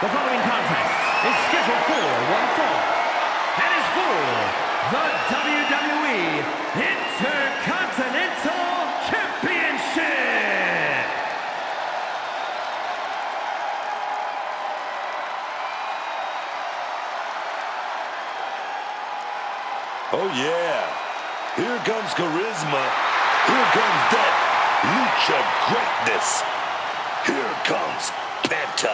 The following contest is scheduled for one fall and is for the WWE Intercontinental Championship. Oh yeah, here comes charisma, here comes that lucha greatness, here comes Penta.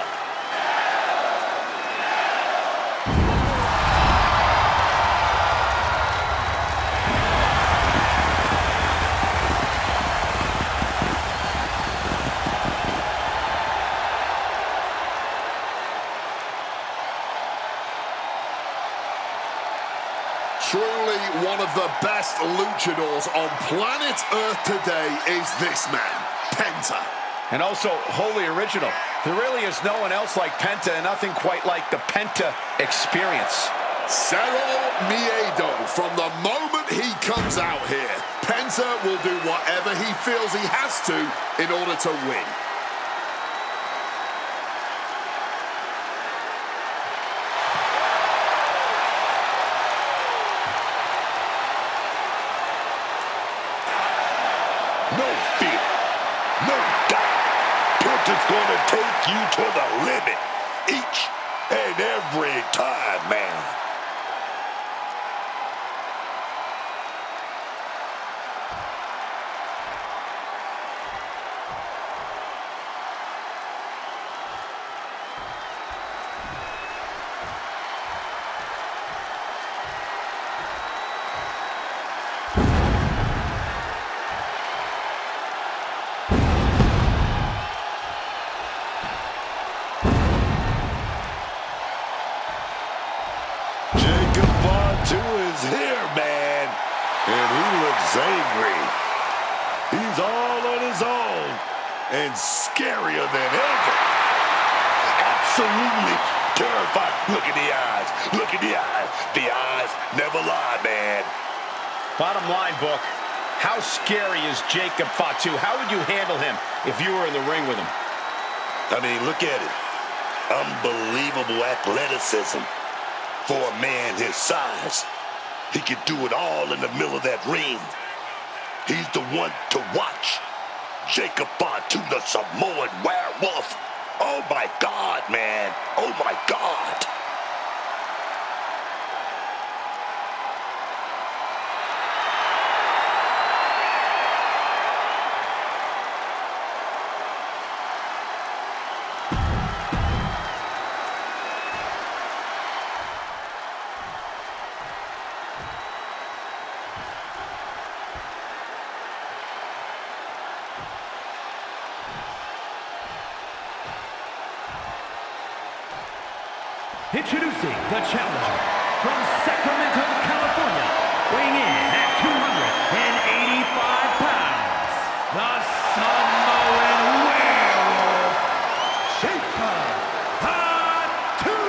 Truly one of the best luchadors on planet Earth today is this man, Penta. And also wholly original. There really is no one else like Penta, and nothing quite like the Penta experience. Cero Miedo. From the moment he comes out here, Penta will do whatever he feels he has to in order to win. No fear, no doubt. Penta's gonna take you to the limit each and every time, man. Is here, man, and he looks angry. He's all on his own and scarier than ever. Absolutely terrified. Look at the eyes. Look at the eyes. The eyes never lie, man. Bottom line, Book, how scary is Jacob Fatu? How would you handle him if you were in the ring with him? I mean, look at it. Unbelievable athleticism for a man his size. He can do it all in the middle of that ring. He's the one to watch. Jacob Fatu, the Samoan werewolf. Oh, my God, man. Oh, my God. Introducing the challenger from Sacramento, California, weighing in at 285 pounds, the Samoan werewolf, Jacob Fatu.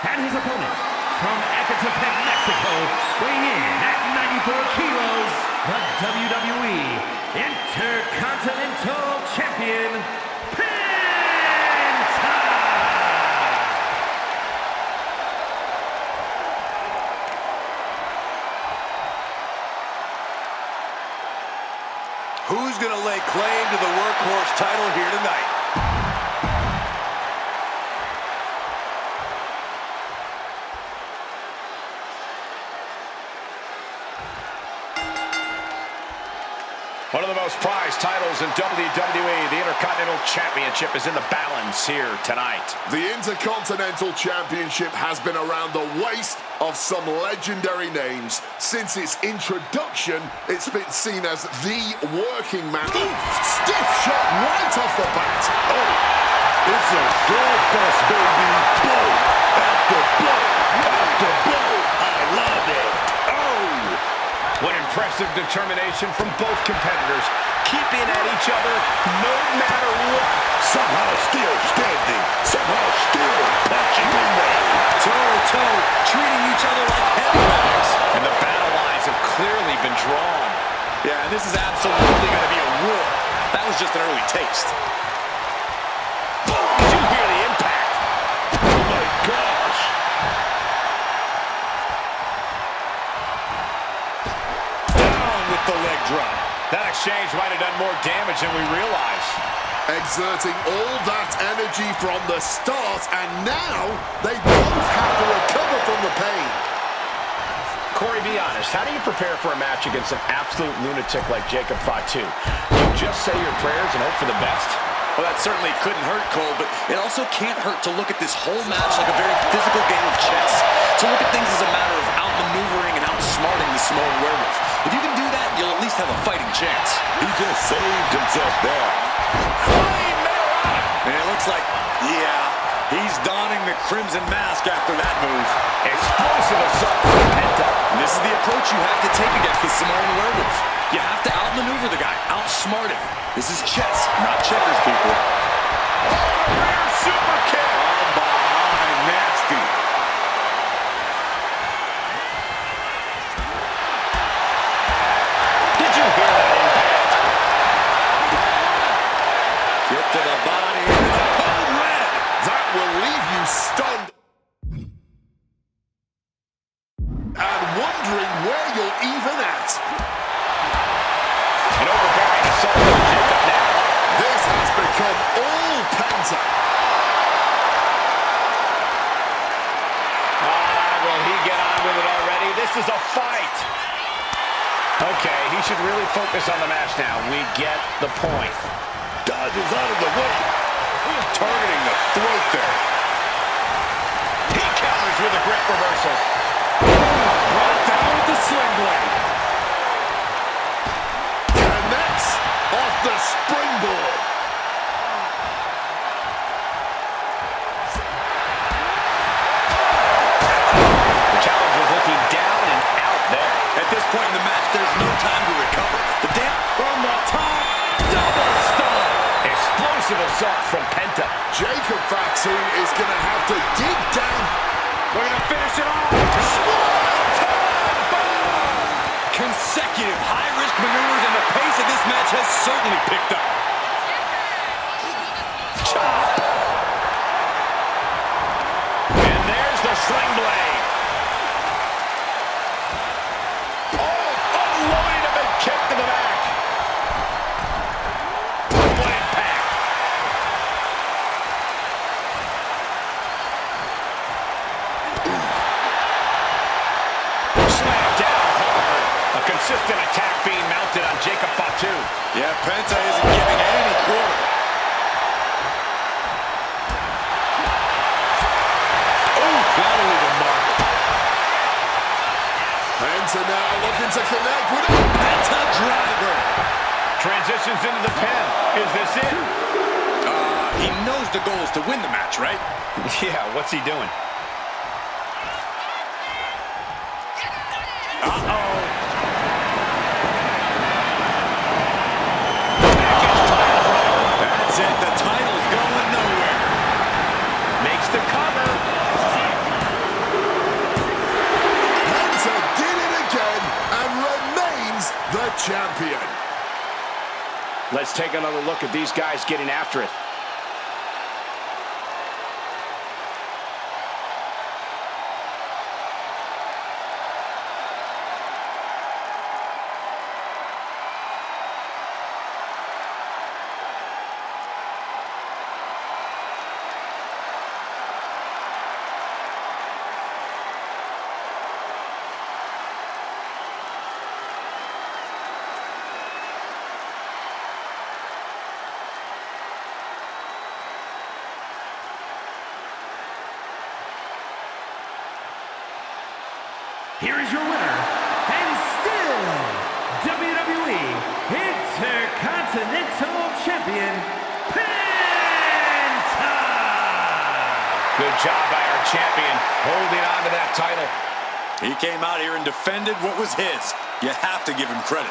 And his opponent from Ecatepec, Mexico, weighing in at 94 kilos, the WWE Intercontinental Champion, Penta! Who's going to lay claim to the workhorse title here tonight? One of the most prized titles in WWE, the Intercontinental Championship, is in the balance here tonight. The Intercontinental Championship has been around the waist of some legendary names. Since its introduction, it's been seen as the working man. Stiff shot right off the bat. Oh, it's a slugfest, baby. Blow after blow after blow. I love it. Oh, What impressive determination from both competitors, keeping at each other no matter what. Somehow still standing, somehow still punching away. Toe-to-toe, treating each other like heavyweights. And the battle lines have clearly been drawn. Yeah, and this is absolutely going to be a war. That was just an early taste. Did you hear the impact? Oh my gosh! Down with the leg drop. That exchange might have done more damage than we realized. Exerting all that energy from the start, and now they both have to recover from the pain. Corey, be honest. How do you prepare for a match against an absolute lunatic like Jacob Fatu? You just say your prayers and hope for the best? Well, that certainly couldn't hurt, Cole, but it also can't hurt to look at this whole match like a very physical game of chess. To look at things as a matter of outmaneuvering and outsmarting the Samoan werewolf. If you can do that, you'll at least have a fighting chance. He just saved himself there. And it looks like, yeah, he's donning the crimson mask after that move. Explosive assault from Penta. And this is the approach you have to take against the Samoan werewolf. You have to outmaneuver the guy, outsmart him. This is chess, not checkers, people. Rear super kick. From behind, nasty. Did you hear that impact? Get to the body into the code red. That will leave you stunned and wondering where you're even at. An overbearing assault from Jacob now. This has become all Penta. Will he get on with it already? This is a fight. Okay, he should really focus on the match now. We get the point. Dodges out of the way. Targeting the throat there. He counters with a grip reversal. Brought down with the sling blade. Connects off the springboard. The challenger's looking down and out there. At this point in the match, there's no time to recover. The damn from the top, double stomp. Explosive assault from Penta. Jacob Fatu is going to have to dig down. We're going to finish it off. Consecutive high-risk maneuvers, and the pace of this match has certainly picked up. Chop. And there's the sling blade. Oh, unloading a big kick to the back. What impact. Slam down hard. A consistent attack being mounted on Jacob Fatu. Yeah, Penta isn't giving any quarter. Oh, that'll leave a mark. Penta now looking to connect with it. Penta driver. Transitions into the pin. Is this it? He knows the goal is to win the match, right? Yeah, what's he doing? That's it. The title's going nowhere. Makes the cover. Penta did it again and remains the champion. Let's take another look at these guys getting after it. Here is your winner, and still WWE Intercontinental Champion, Penta! Good job by our champion, holding on to that title. He came out here and defended what was his. You have to give him credit.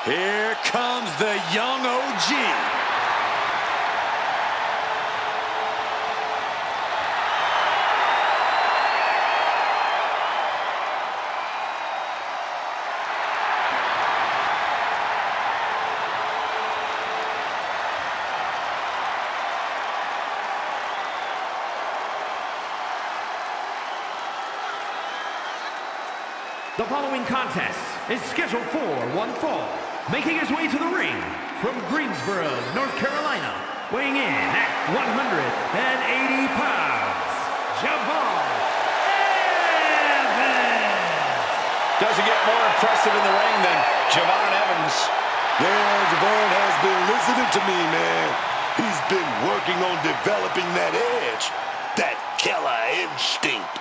Here comes the young OG. The following contest is scheduled for one fall. Making his way to the ring from Greensboro, North Carolina, weighing in at 180 pounds, Javon Evans. Doesn't get more impressive in the ring than Javon Evans. Yeah, Javon has been listening to me, man. He's been working on developing that edge, that killer instinct.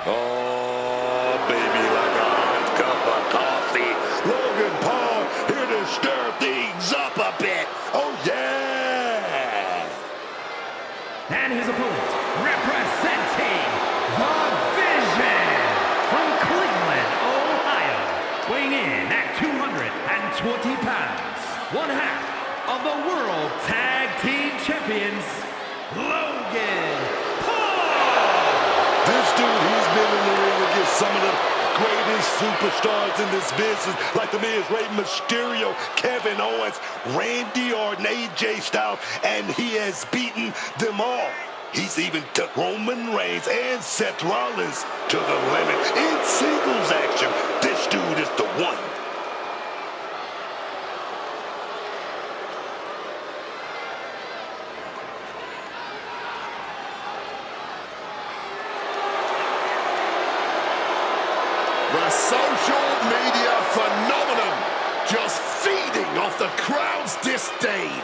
Oh, baby, like a hot cup of coffee. Logan Paul here to stir things up a bit. Oh, yeah. And his opponent, representing the Vision from Cleveland, Ohio, weighing in at 220 pounds, one half of the World Tag Team Champions, Logan. This dude, he's been in the ring against some of the greatest superstars in this business, like the Miz, Rey Mysterio, Kevin Owens, Randy Orton, AJ Styles, and he has beaten them all. He's even took Roman Reigns and Seth Rollins to the limit in singles action. This dude is the one. The social media phenomenon just feeding off the crowd's disdain.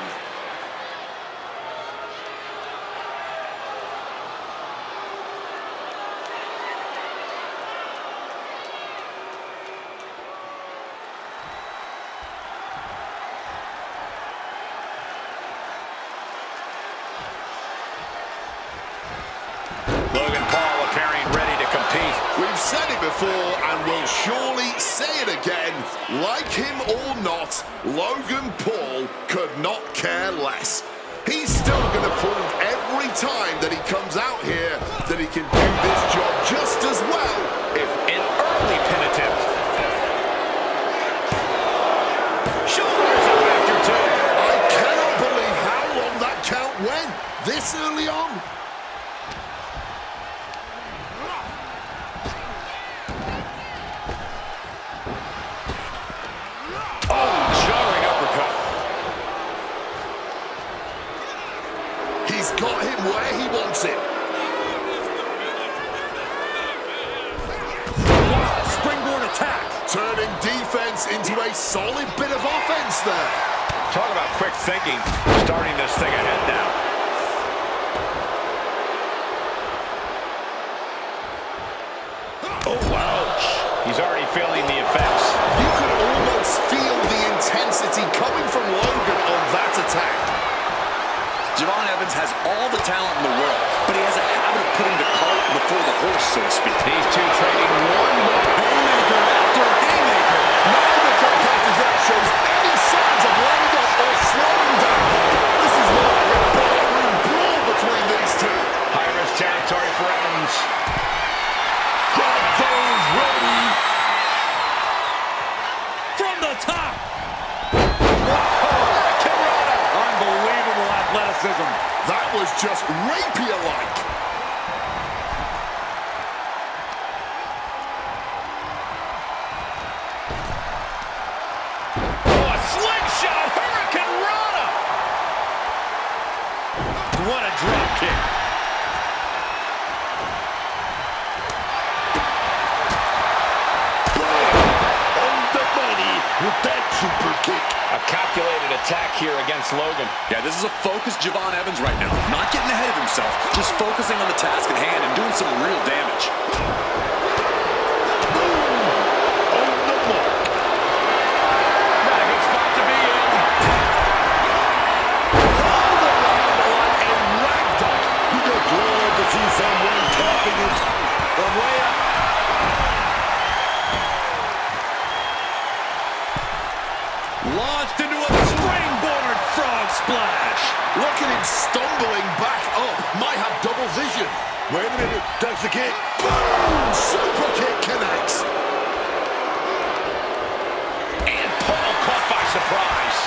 Logan Paul appearing ready to compete. We've said it before and we'll surely say it again. Like him or not, Logan Paul could not care less. He's still going to prove every time that he comes out here that he can do this job just as well, if An early pin attempt. Shoulders up after two. I cannot believe how long that count went this early on. Jarring uppercut. He's got him where he wants him. Springboard attack. Turning defense into a solid bit of offense there. Talk about quick thinking. Starting this thing ahead now. Oh, ouch. He's already feeling the effects. You could almost feel the intensity coming from Logan on that attack. Javon Evans has all the talent in the world, but he has a habit of putting the cart before the horse, so to speak. These two trading one more haymaker after haymaker. None of the competitors that shows any signs of letting up or slowing down. This is more like a ballroom brawl between these two. High-risk territory for Evans. Got those ready. From the top. Unbelievable athleticism. That was just rapier-like. Oh, a slingshot. Hurricane Rana. What a drop kick. On the money with that super kick. A calculated attack here against Logan. Yeah, this is a focused Javon Evans right now. Not getting ahead of himself, just focusing on the task at hand and doing some real damage. On the mark. Not a good spot to be in. Rolled around like a ragdoll. You get glad to see someone tapping it from way up. Launched into a springboard frog splash. Look at him stumbling back up. Might have double vision. Wait a minute. Ducks the kick. Boom! Super kick connects. And Paul caught by surprise.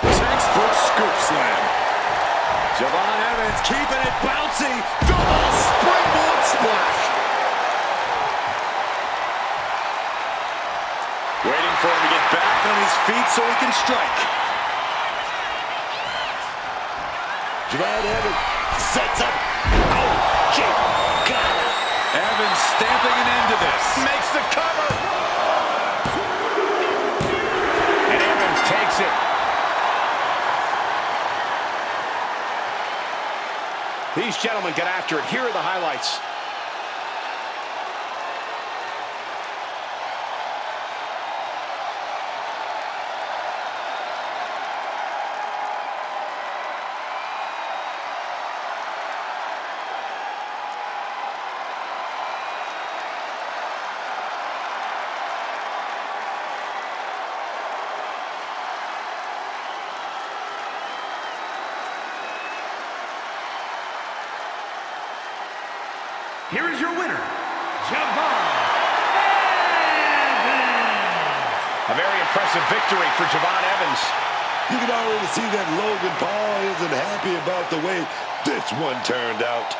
Textbook scoop slam. Javon Evans keeping it bouncy. Double springboard splash. Waiting for him to get back on his feet so he can strike. Javon Evans sets up. Oh, shit. Got it. Evans stamping an end to this. Makes the cover. And Evans takes it. These gentlemen get after it. Here are the highlights. Here is your winner, Javon Evans. A very impressive victory for Javon Evans. You can already see that Logan Paul isn't happy about the way this one turned out.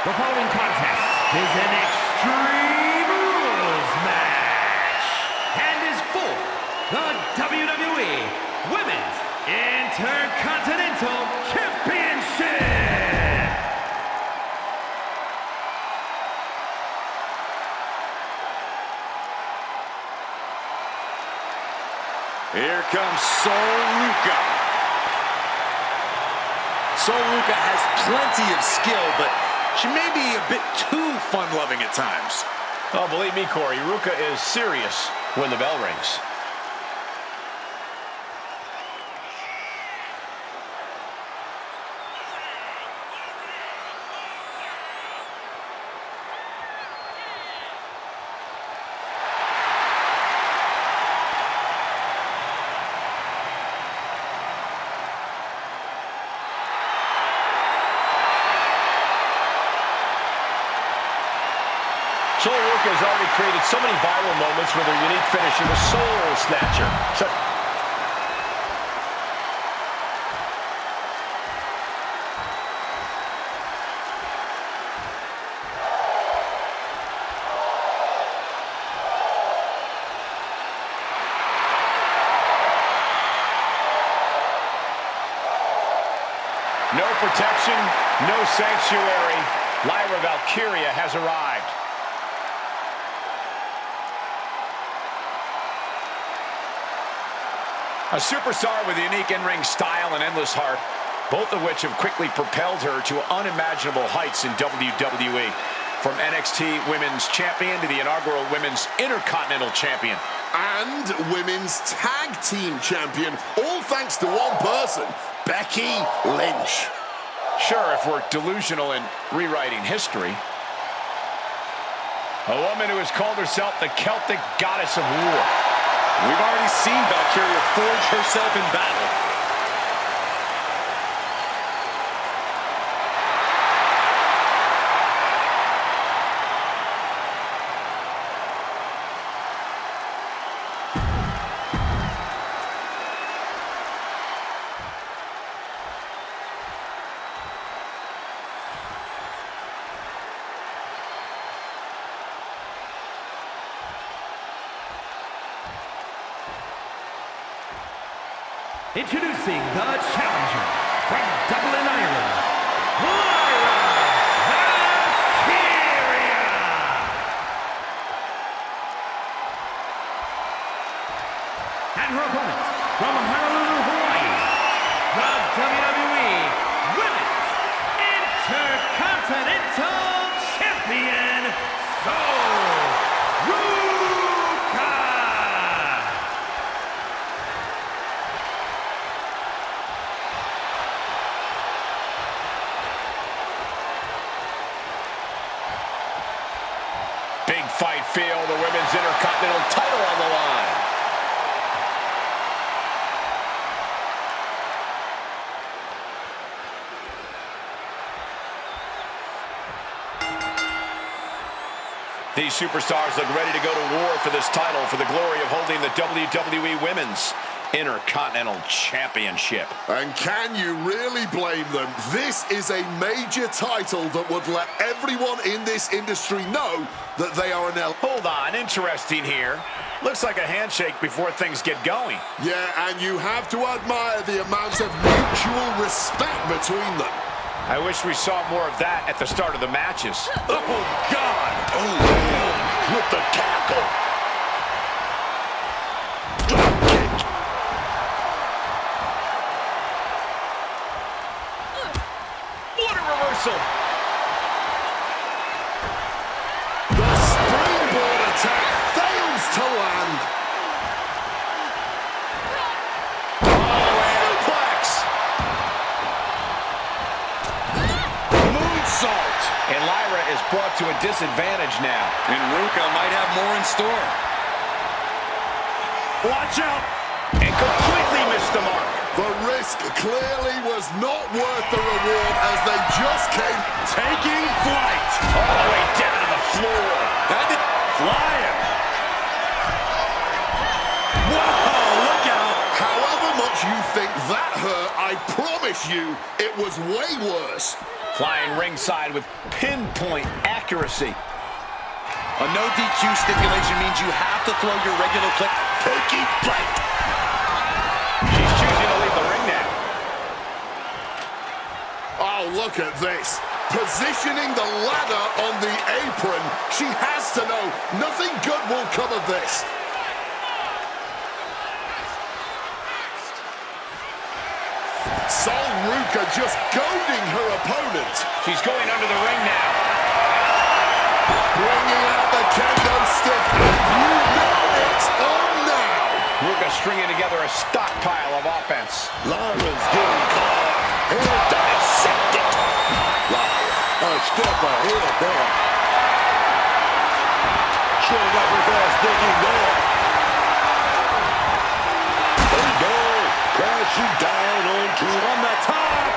The following contest is an Extreme Rules match and is for the WWE Women's Intercontinental Championship. Here comes Sol Luca. Sol Luca has plenty of skill, but she may be a bit too fun-loving at times. Oh, believe me, Corey, Ruka is serious when the bell rings. Ruka has already created so many viral moments with her unique finisher, the Soul Snatcher. No protection, no sanctuary. Lyra Valkyria has arrived. A superstar with unique in-ring style and endless heart, both of which have quickly propelled her to unimaginable heights in WWE. From NXT Women's Champion to the inaugural Women's Intercontinental Champion. And Women's Tag Team Champion, all thanks to one person, Becky Lynch. Sure, if we're delusional in rewriting history. A woman who has called herself the Celtic goddess of war. We've already seen Valkyria forge herself in battle. Introducing the challenger from Dublin, Ireland, Lyra Valkyria. And her opponent from Honolulu, Hawaii, the WWE Women's Intercontinental Champion, Soul Ruka. Big fight feel, the Women's Intercontinental title on the line. These superstars look ready to go to war for this title for the glory of holding the WWE Women's Intercontinental Championship. And can you really blame them? This is a major title that would let everyone in this industry know that they are an Hold on, interesting here. Looks like a handshake before things get going. Yeah, and you have to admire the amount of mutual respect between them. I wish we saw more of that at the start of the matches. Oh, God! Oh, man. With the tackle. Drop kick. What a reversal! The springboard attack fails to land. And Lyra is brought to a disadvantage now. And Ruka might have more in store. Watch out! And completely missed the mark. The risk clearly was not worth the reward as they just came Taking flight. All the way down to the floor. Flying. Whoa, look out! However much you think that hurt, I promise you it was way worse. Flying ringside with pinpoint accuracy. A no DQ stipulation means you have to throw your regular clip. Taking flight. She's choosing to leave the ring now. Oh, look at this. Positioning the ladder on the apron. She has to know nothing good will come of this. Sol Ruka just goading her opponent. She's going under the ring now. Bringing out the kendo stick, and you know it's on now. Ruka stringing together a stockpile of offense. Lyra's getting caught. And dissect it. Lyra, a step ahead there. Showing up with ass digging there. There you go. Crashing down onto on the top.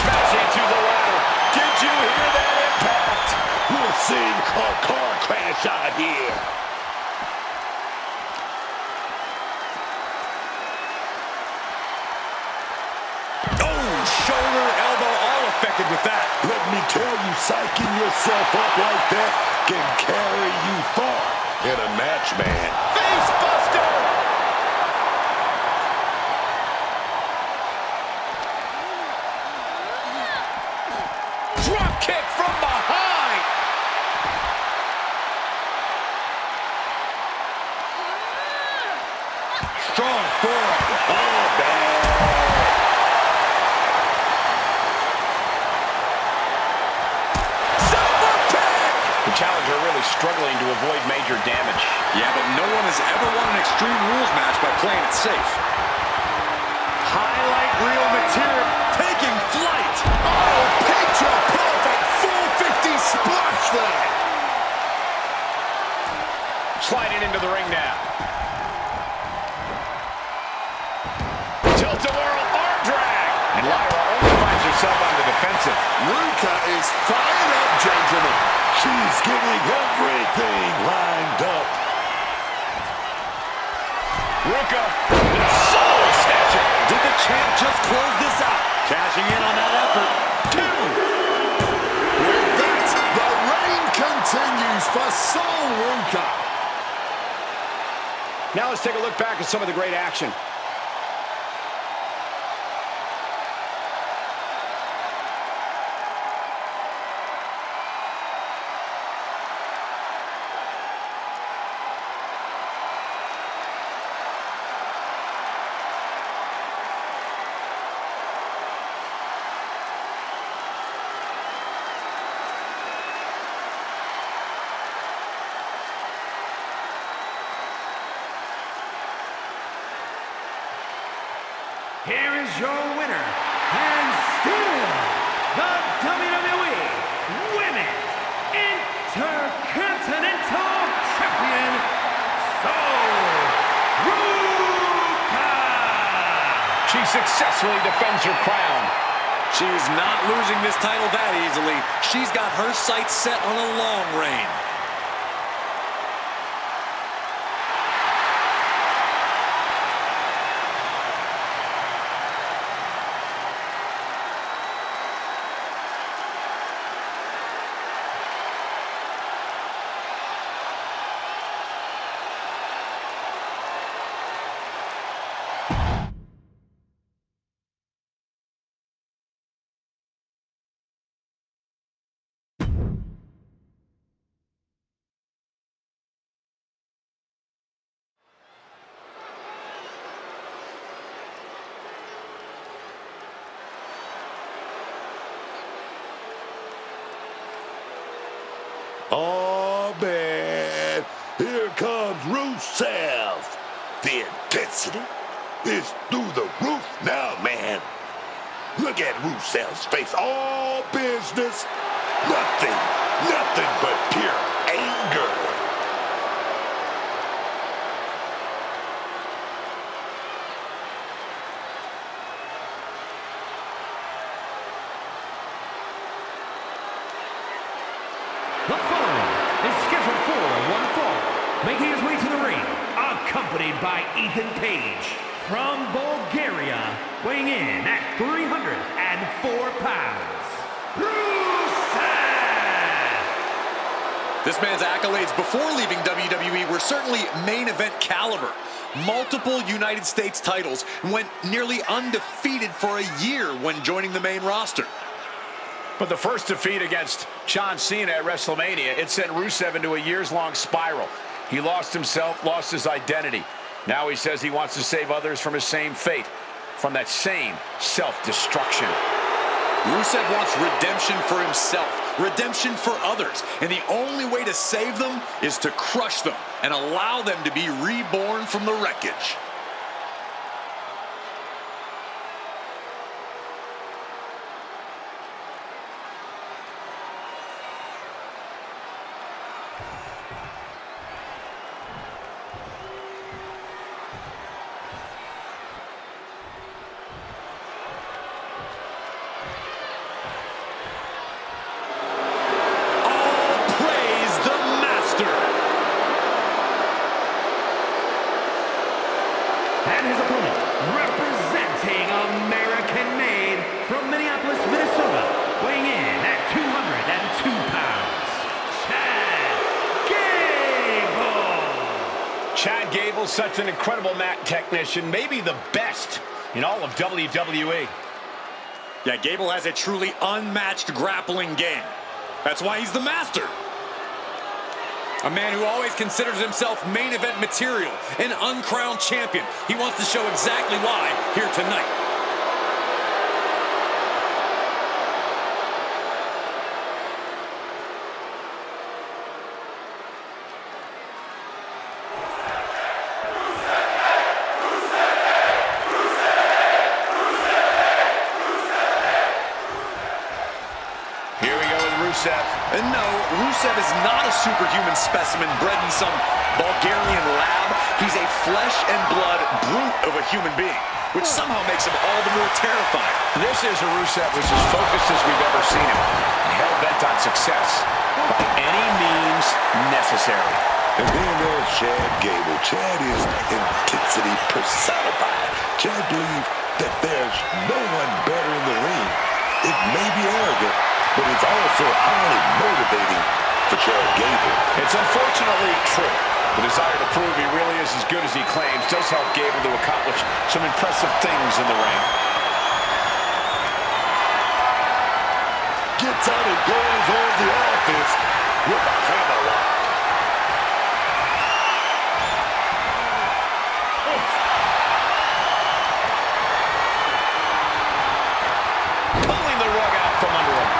Smashing to the ladder. Did you hear that impact? We're seeing a car crash. crash out here. Shoulder, elbow, all affected with that. Let me tell you, psyching yourself up like that can carry you far in a match, man. Face buster! Drop kick from behind! Strong forearm. Oh, man. Challenger really struggling to avoid major damage. Yeah, but no one has ever won an Extreme Rules match by playing it safe. Highlight reel material, taking flight. Oh, picture perfect 450 splash there. Sliding into the ring now. Tilt-a-whirl arm drag. And Lyra only finds herself on the defensive. Ruka is fired up, gentlemen. She's getting everything lined up. Ruka, solid snatcher. Did the champ just close this out? Cashing in on that effort. Two. With that, the reign continues for Sol Ruka. Now let's take a look back at some of the great action. Here is your winner, and still the WWE Women's Intercontinental Champion, Sol Ruka! She successfully defends her crown. She is not losing this title that easily. She's got her sights set on a long reign. Oh, man. Here comes Rusev. The intensity is through the roof now, man. Look at Rusev's face. All business. Nothing but pure anger. The following is scheduled for one fall, making his way to the ring, accompanied by Ethan Page from Bulgaria, weighing in at 304 pounds, Rusev! This man's accolades before leaving WWE were certainly main event caliber. Multiple United States titles, went nearly undefeated for a year when joining the main roster. But the first defeat against John Cena at WrestleMania, it sent Rusev into a years-long spiral. He lost himself, lost his identity. Now he says he wants to save others from his same fate, from that same self-destruction. Rusev wants redemption for himself, redemption for others, and the only way to save them is to crush them and allow them to be reborn from the wreckage. Praise the Master. Gable's such an incredible mat technician, maybe the best in all of WWE. Yeah, Gable has a truly unmatched grappling game. That's why he's the master. A man who always considers himself main event material, an uncrowned champion. He wants to show exactly why here tonight. Rusev. And no, Rusev is not a superhuman specimen bred in some Bulgarian lab. He's a flesh and blood brute of a human being, which somehow makes him all the more terrifying. This is a Rusev who's as focused as we've ever seen him. Hell-bent on success by any means necessary. And then there's Chad Gable. Chad is intensity personified. Chad believes that there's no one better in the ring. It may be arrogant, but it's also highly motivating for Chad Gable. It's unfortunately true. The desire to prove he really is as good as he claims does help Gable to accomplish some impressive things in the ring. Gets out and goes on the offense with a hammerlock. Pulling the rug out from under him.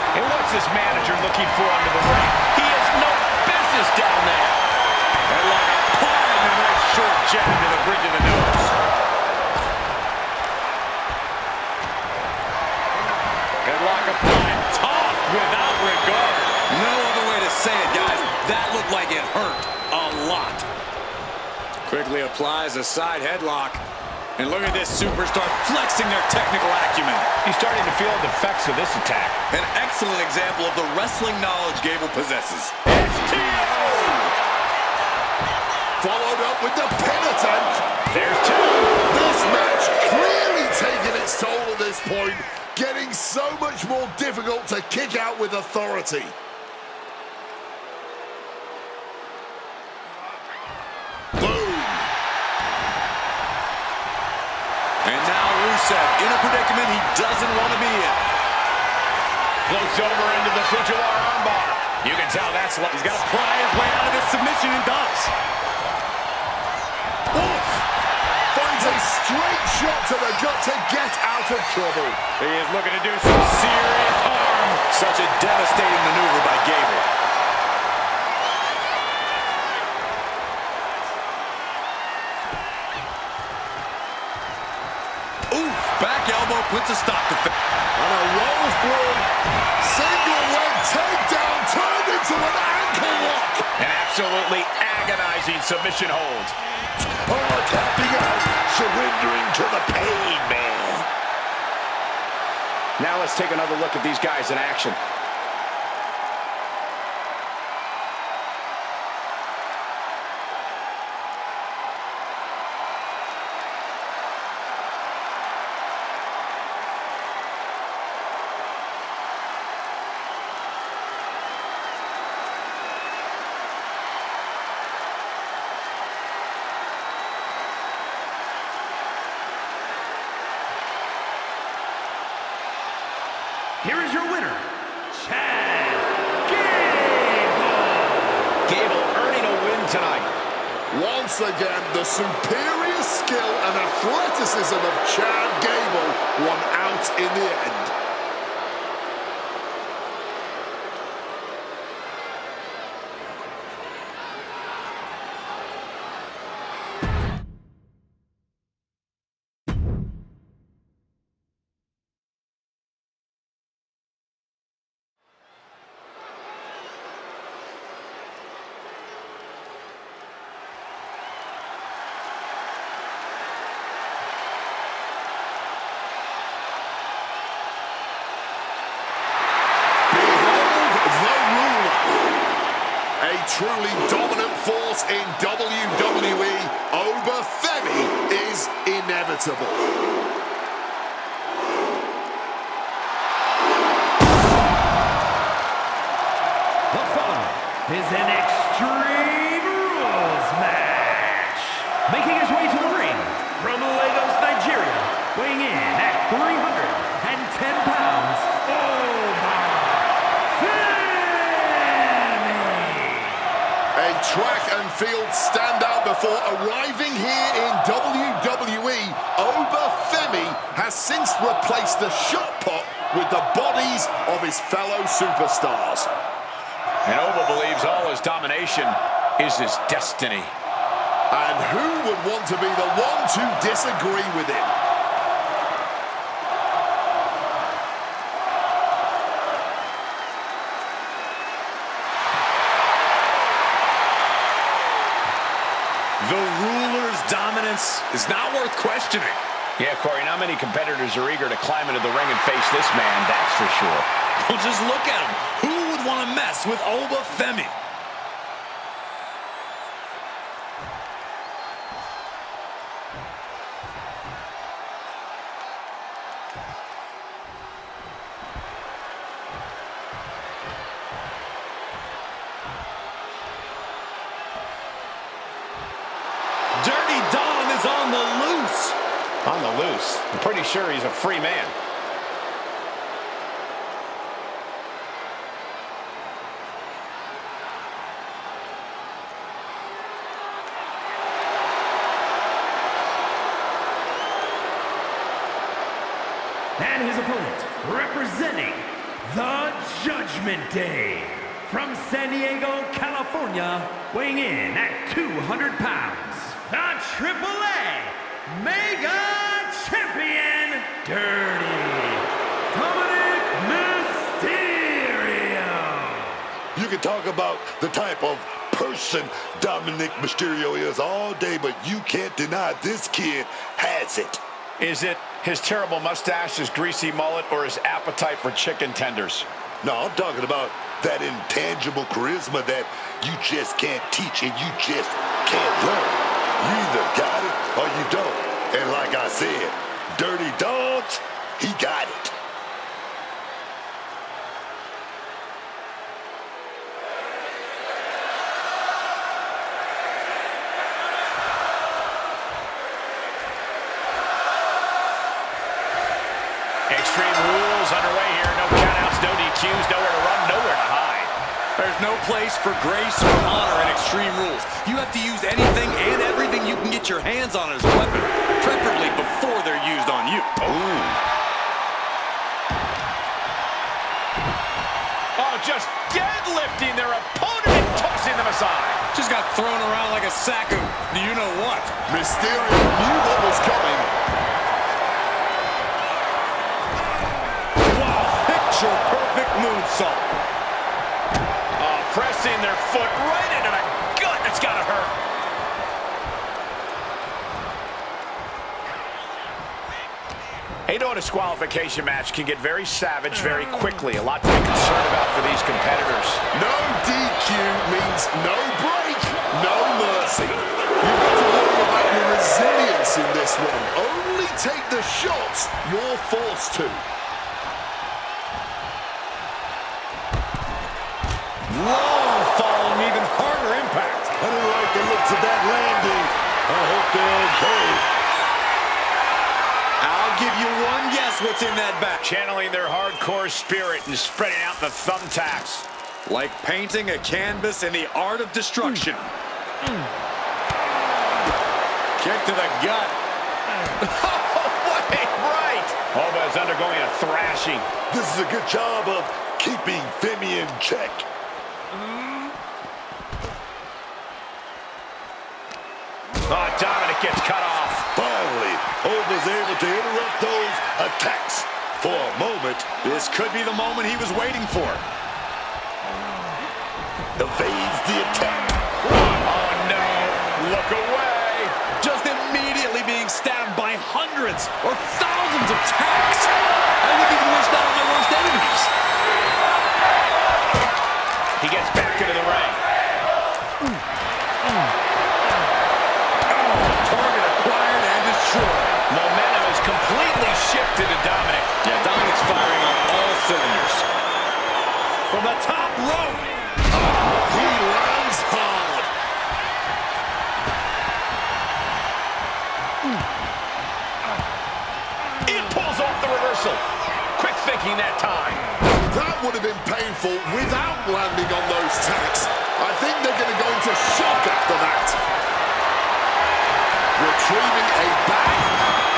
And what's this manager looking for under the ring? He has no business down there. Headlock applied and a nice short jab to the bridge of the nose. Headlock applied, tossed without regard. No other way to say it, guys. That looked like it hurt a lot. Quickly applies a side headlock. And look at this superstar flexing their technical acumen. He's starting to feel the effects of this attack. An excellent example of the wrestling knowledge Gable possesses. Followed up with the pin attempt. There's two. This match clearly taking its toll at this point, getting so much more difficult to kick out with authority. Boom. And now Rusev in a predicament he doesn't want to be in. Floats over into the Fujiwara armbar. You can tell that's what He's got to pry his way out of this submission and does. Oof. Finds a straight shot to the gut to get out of trouble. He is looking to do some serious harm. Such a devastating maneuver by Gable. Oof, back elbow puts a stop to it. And a roll through. Single leg takedown turned into an ankle lock. an absolutely agonizing submission hold. Oh, tapping out, surrendering to the pain, man. Now let's take another look at these guys in action. Here is your winner, Chad Gable. Gable earning a win tonight. Once again, the superior skill and athleticism of Chad Gable won out in the end. Truly dominant force in WWE, Femi is inevitable. The following is an Extreme Rules match. track and field standout before arriving here in WWE. Oba Femi has since replaced the shot put with the bodies of his fellow superstars. And Oba believes all his domination is his destiny. And who would want to be the one to disagree with him? The ruler's dominance is not worth questioning. Yeah, Corey, not many competitors are eager to climb into the ring and face this man, that's for sure. Well, just look at him. Who would want to mess with Oba Femi? Dirty Dom is on the loose. On the loose. I'm pretty sure he's a free man. And his opponent, representing the Judgment Day, from San Diego, California, weighing in at 200 pounds, the AAA Mega Champion, Dirty Dominic Mysterio. You can talk about the type of person Dominic Mysterio is all day, but you can't deny this kid has it. Is it his terrible mustache, his greasy mullet, or his appetite for chicken tenders? No, I'm talking about that intangible charisma that you just can't teach and you just can't learn. You either got it or you don't. And like I said, Dirty Dogs, he got it. Extreme Rules underway here. No countouts, no DQs, nowhere to run, nowhere to hide. There's no place for grace or honor in Extreme Rules. You have to use anything and everything you can get your hands on as a weapon, preferably before they're used on you. Ooh. Oh, just deadlifting their opponent and tossing them aside. Just got thrown around like a sack of you-know-what. Mysterio knew what was coming. Picture-perfect moonsault. Pressing their foot right into the gut. That's gotta hurt. Hey, you know, a disqualification match can get very savage very quickly. A lot to be concerned about for these competitors. No DQ means no break, no mercy. You've got to worry about your resilience in this one. Only take the shots you're forced to. Long fall and even harder impact. I didn't like the looks of that landing. I hope they're okay. I'll give you one guess what's in that back. Channeling their hardcore spirit and spreading out the thumbtacks. Like painting a canvas in the art of destruction. Kick to the gut. Oh, wait, right. Oba is undergoing a thrashing. This is a good job of keeping Femi in check. Oh, Dominic gets cut off. Finally, Oba's able to interrupt those attacks for a moment. This could be the moment he was waiting for. Evades the attack. Oh, no. Look away. Just immediately being stabbed by hundreds or thousands of tacks. I wouldn't even wish that on my worst enemies. He gets back into the ring. Target acquired and destroyed. Momentum is completely shifted to Dominic. Yeah, Dominic's firing on all cylinders. From the top rope. He lands hard. It pulls off the reversal. Quick thinking that time. That would have been painful without landing on those tacks. I think they're going to go into shock after that. Retrieving a bag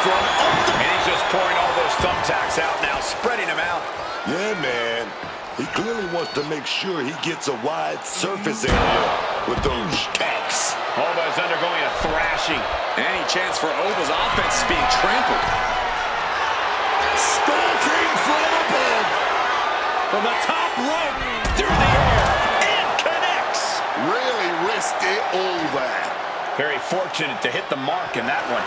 from under. And he's just pouring all those thumbtacks out now, spreading them out. Yeah, man. He clearly wants to make sure he gets a wide surface area with those tacks. Ova is undergoing a thrashing. Any chance for Ova's offense is being trampled. Stalking from above. From the top rope, through the air, it connects. Really risked it all there. Very fortunate to hit the mark in that one.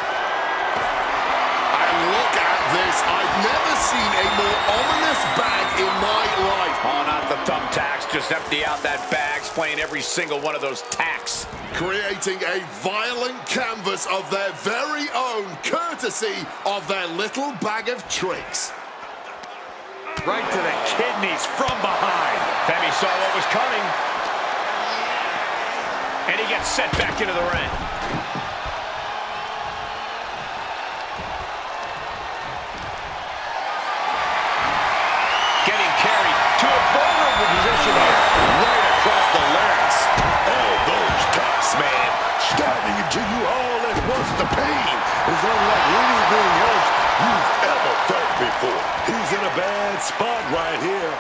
And look at this. I've never seen a more ominous bag in my life. Oh, not the thumbtacks. Just empty out that bag, playing every single one of those tacks. Creating a violent canvas of their very own, courtesy of their little bag of tricks. Right to the kidneys from behind. Femi saw what was coming. And he gets sent back into the ring. Getting carried to a vulnerable position here. Right across the larynx. Oh, those tacks, man. Stabbing into you all at once. The pain is unlike anything else you've ever felt before. He's in a bad spot right here.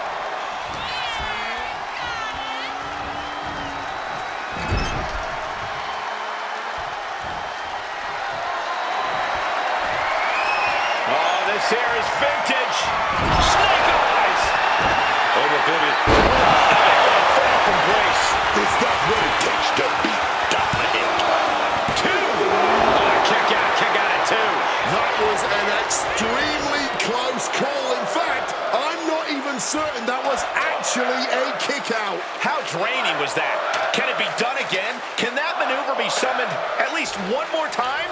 Oh, this here is vintage. Snake eyes. Over Femi. Fall from grace. It's not what it takes to be dominant. Two. Oh, kick out at two. That was an extremely close call. In fact, I'm not even certain that was actually a kick out. How draining was that? Can it be done again? Can that maneuver be summoned at least one more time?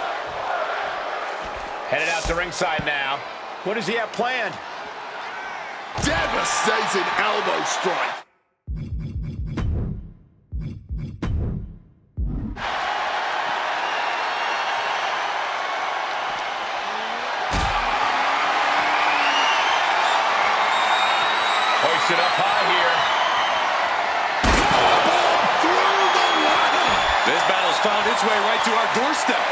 Headed out to ringside now. What does he have planned? Devastating elbow strike. Hoisted up high here. Through the ladder. This battle's found its way right to our doorstep.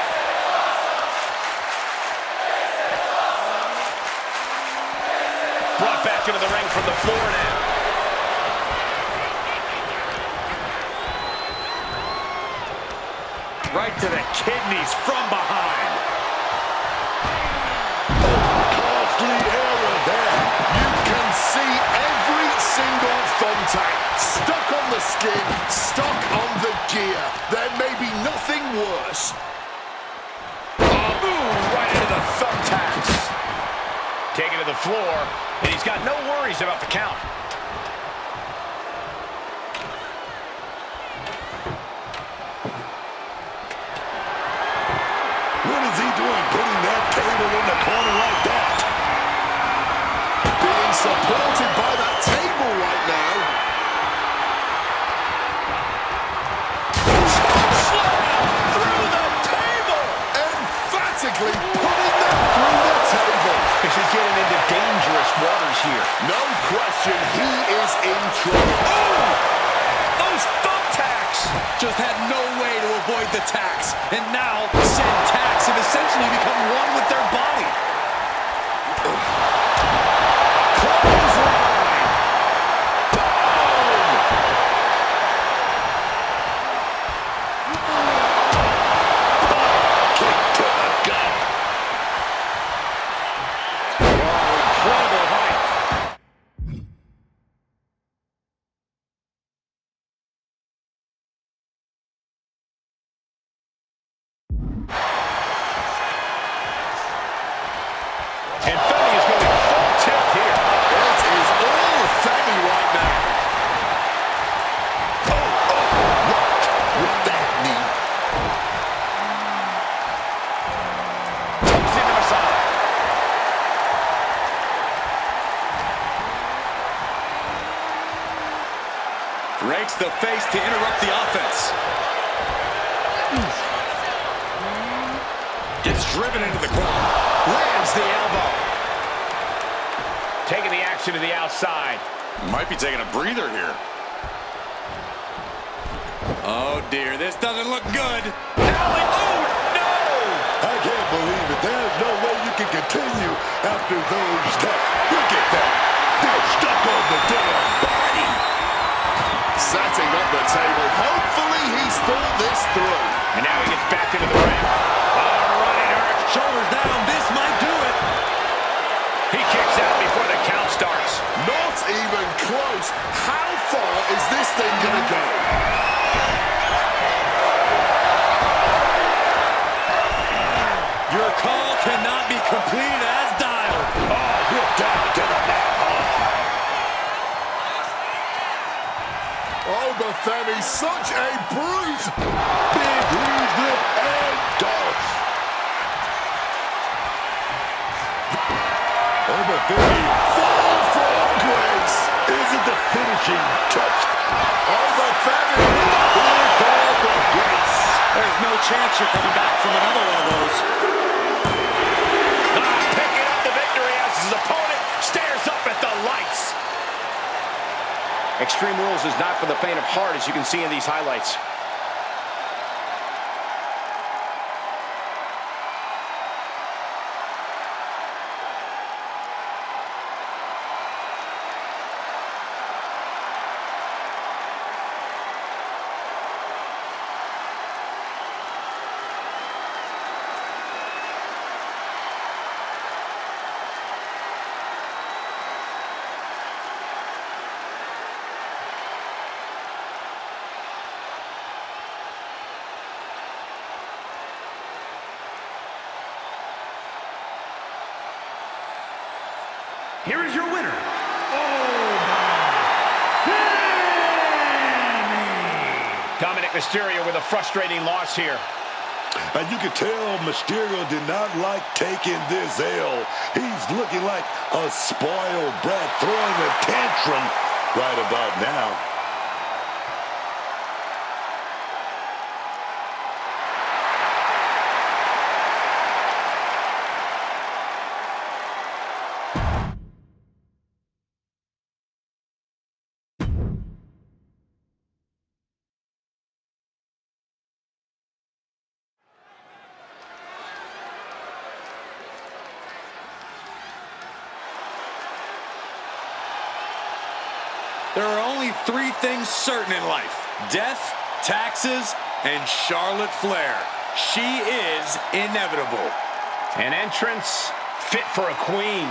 Brought back into the ring from the floor now. Right to the kidneys from behind. Costly error there. You can see every single thumbtack stuck on the skin, stuck on the gear. There may be nothing worse. Ooh, right into the thumbtacks. Taken to the floor, and he's got no worries about the count. What is he doing putting that table in the corner like that? Being supported by that table right now. Through the table! Emphatically putting them through the table. This is getting into dangerous waters here. No question, he is in trouble. Oh! Those thumbtacks! Just had no way to avoid the tacks. And now, said tacks have essentially become one with their body. And Femi is going full tilt here. It is all Femi right now. With that knee. Tucks into the side. Rakes the face to interrupt the offense. Gets driven into the corner. Lands the elbow. Taking the action to the outside. Might be taking a breather here. Oh, dear. This doesn't look good. Oh, no! I can't believe it. There's no way you can continue after those steps. Look at that. They're stuck on the damn body. Setting up the table. Hopefully he's thought this through. And now he gets back into the ring. All right, Eric. Shoulders down. This might do it. He kicks out before the count starts. Not even close. How far is this thing going to go? Your call cannot be completed as dialed. Oh, you're down to the mat. Oh, Bethany, such a brute. Big Lee's lip and toss. Oh, Bethany. Fall from grace. Isn't the finishing touch? Oh, Bethany. Here for the grace. There's no chance you're coming back from another one of those. Picking up the victory as his opponent stares up at the lights. Extreme Rules is not for the faint of heart, as you can see in these highlights. Here is your winner. Dominic Mysterio with a frustrating loss here. And you can tell Mysterio did not like taking this L. He's looking like a spoiled brat throwing a tantrum right about now. There are only three things certain in life: death, taxes, and Charlotte Flair. She is inevitable. An entrance fit for a queen.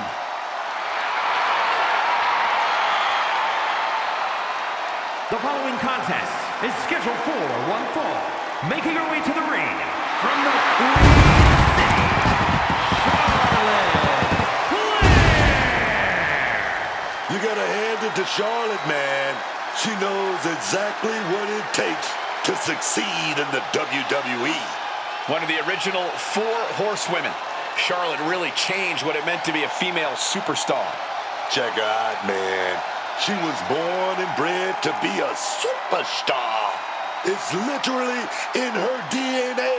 The following contest is scheduled for one fall. Making her way to the ring from the Queen City, Charlotte Flair. You gotta hand it to Charlotte, man. She knows exactly what it takes to succeed in the WWE. One of the original 4 horsewomen. Charlotte really changed what it meant to be a female superstar. Check her out, man. She was born and bred to be a superstar. It's literally in her DNA.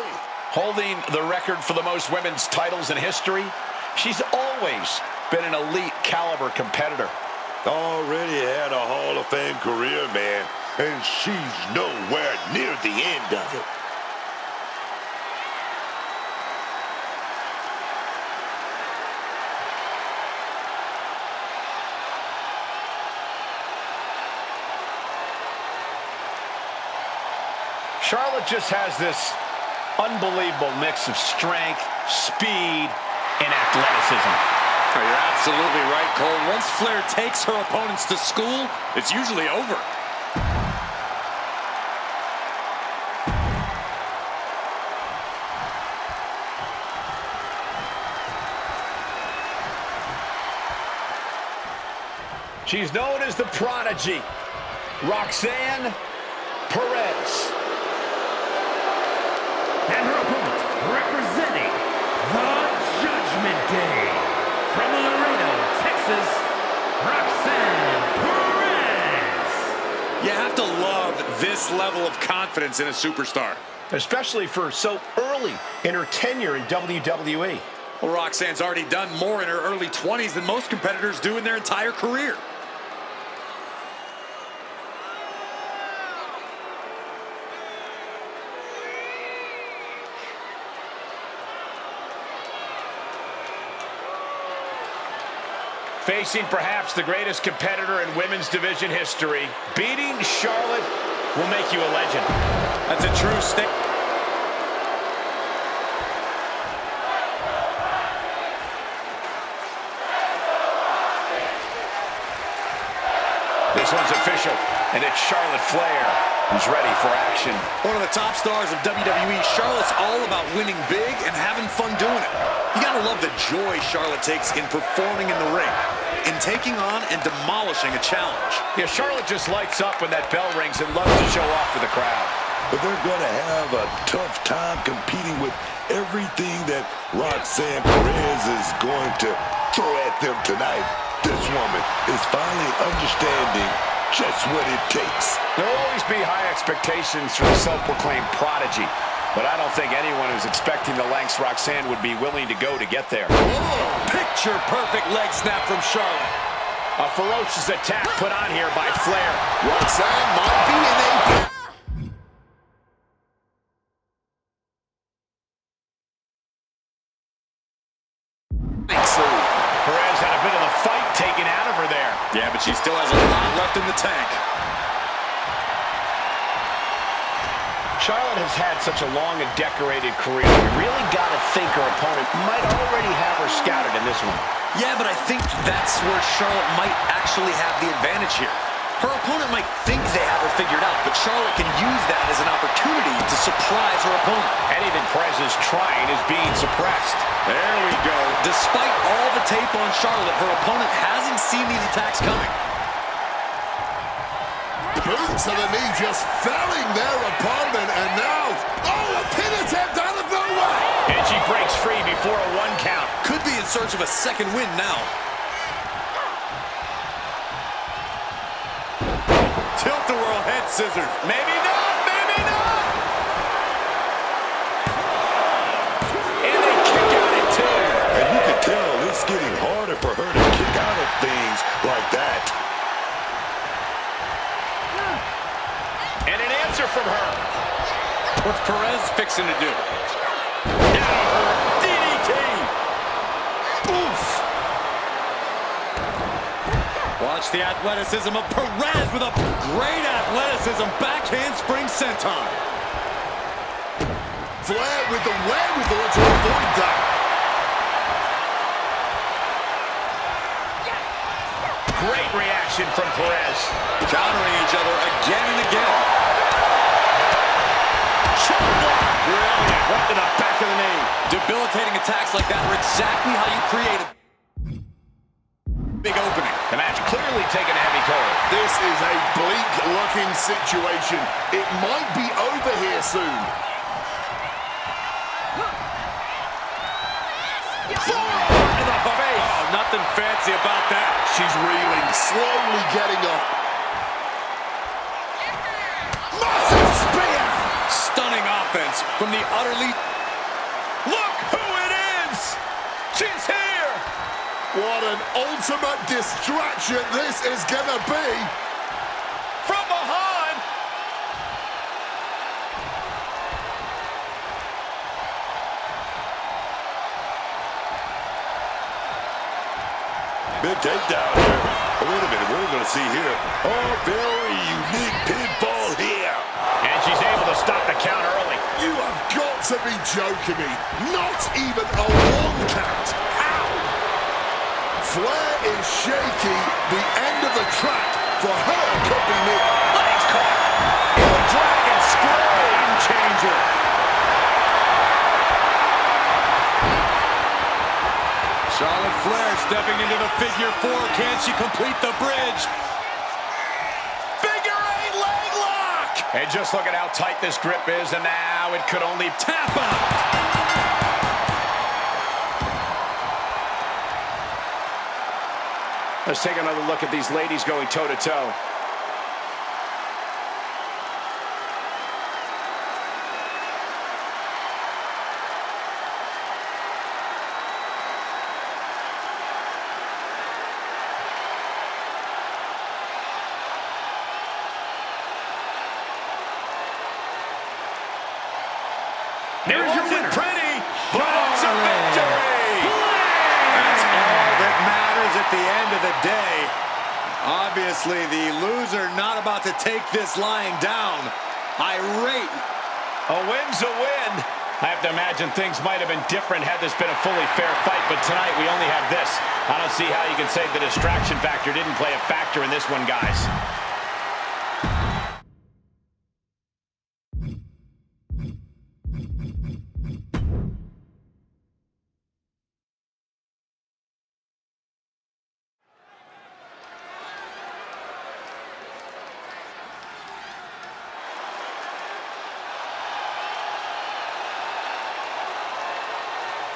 Holding the record for the most women's titles in history, she's always been an elite caliber competitor. Already had a Hall of Fame career, man, and she's nowhere near the end of it. Charlotte just has this unbelievable mix of strength, speed, and athleticism. Oh, you're absolutely right, Cole. Once Flair takes her opponents to school, it's usually over. She's known as the Prodigy, Roxanne Perez. And her opponent, representing the Judgment Day, from Laredo, Texas, Roxanne Perez. You have to love this level of confidence in a superstar. Especially for so early in her tenure in WWE. Well, Roxanne's already done more in her early 20s than most competitors do in their entire career. Facing perhaps the greatest competitor in women's division history, beating Charlotte will make you a legend. That's a true statement. This one's official, and it's Charlotte Flair who's ready for action. One of the top stars of WWE, Charlotte's all about winning big and having fun doing it. You gotta love the joy Charlotte takes in performing in the ring, in taking on and demolishing a challenge. Yeah, Charlotte just lights up when that bell rings and loves to show off for the crowd. But they're going to have a tough time competing with everything that Roxanne Perez is going to throw at them tonight. This woman is finally understanding just what it takes. There will always be high expectations for the self-proclaimed prodigy, but I don't think anyone is expecting the lengths Roxanne would be willing to go to get there. Whoa, picture-perfect leg snap from Charlotte. A ferocious attack put on here by Flair. Roxanne might be in a... Perez had a bit of the fight taken out of her there. Yeah, but she still has a lot left in the tank. Charlotte has had such a long and decorated career. You really got to think her opponent might already have her scouted in this one. Yeah, but I think that's where Charlotte might actually have the advantage here. Her opponent might think they have her figured out, but Charlotte can use that as an opportunity to surprise her opponent. Anything Perez is trying is being suppressed. There we go. Despite all the tape on Charlotte, her opponent hasn't seen these attacks coming. Boots to the knee just felling their opponent, and now, oh, a pin attempt out of nowhere! And she breaks free before a 1 count. Could be in search of a second win now. Tilt-a-whirl head scissors. Maybe not, maybe not! And they kick out at 2. And you can tell it's getting harder for her to kick out of things like that. And an answer from her. What's Perez fixing to do? Down her DDT. Oof! Watch the athleticism of Perez with a great athleticism backhand spring senton. Flair with the wherewithal to avoid that. Great reaction from Perez. Countering each other again and again. Brilliant. Right to the back of the knee. Debilitating attacks like that are exactly how you create a big opening. The match clearly taking a heavy toll. This is a bleak-looking situation. It might be over here soon. To the face. Oh, nothing fancy about that. She's reeling, slowly getting up. Massive spear! Stunning offense from the utterly... Look who it is! She's here! What an ultimate distraction this is gonna be! From behind! Big takedown here. Oh, wait a minute, what are we going to see here? Oh, very unique pinfall here. And she's able to stop the count early. You have got to be joking me. Not even a 1 count. How? Flair is shaky. The end of the track for her could be near. Legs caught. The Dragon Screw. Game changer. Charlotte Flair stepping into the figure 4. Can she complete the bridge? Figure 8 leg lock. And just look at how tight this grip is, and now it could only Tap out. Let's take another look at these ladies going toe-to-toe. There's your winner. Pretty, but it's a victory. That's all that matters at the end of of the day. Obviously, the loser not about to take this lying down. Irate. A win's a win. I have to imagine things might have been different had this been a fully fair fight, but tonight we only have this. I don't see how you can say the distraction factor didn't play a factor in this one, guys.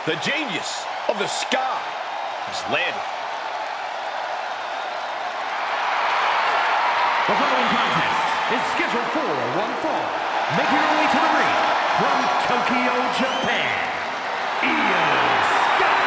The genius of the sky has landed. The following contest is scheduled for one fall. Making her way to the ring from Tokyo, Japan, Io Sky.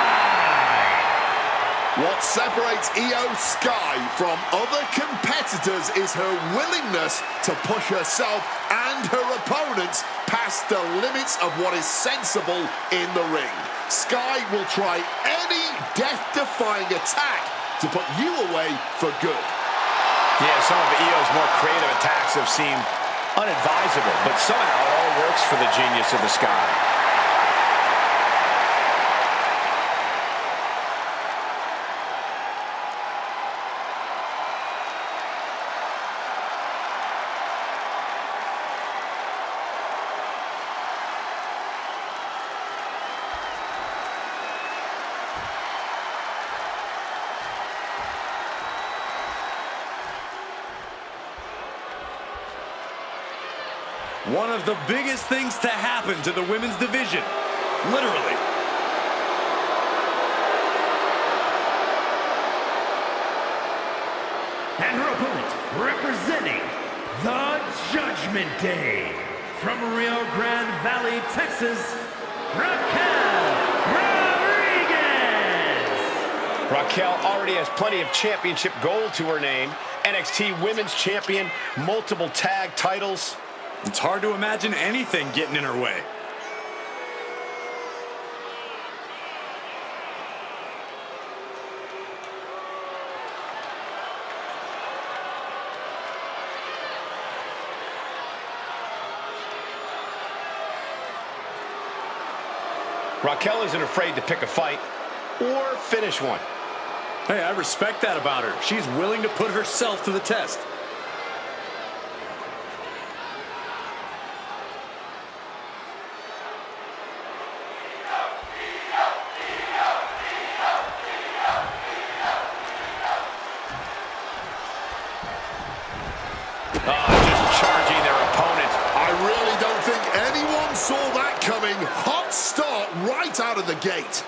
What separates Io Sky from other competitors is her willingness to push herself and her opponents past the limits of what is sensible in the ring. Sky will try any death-defying attack to put you away for good. Yeah, some of Io's more creative attacks have seemed unadvisable, but somehow it all works for the genius of the sky. One of the biggest things to happen to the women's division. Literally. And her opponent, representing the Judgment Day, from Rio Grande Valley, Texas, Raquel Rodriguez. Raquel already has plenty of championship gold to her name. NXT Women's Champion, multiple tag titles. It's hard to imagine anything getting in her way. Raquel isn't afraid to pick a fight or finish one. Hey, I respect that about her. She's willing to put herself to the test. Just charging their opponent. I really don't think anyone saw that coming. Hot start right out of the gate.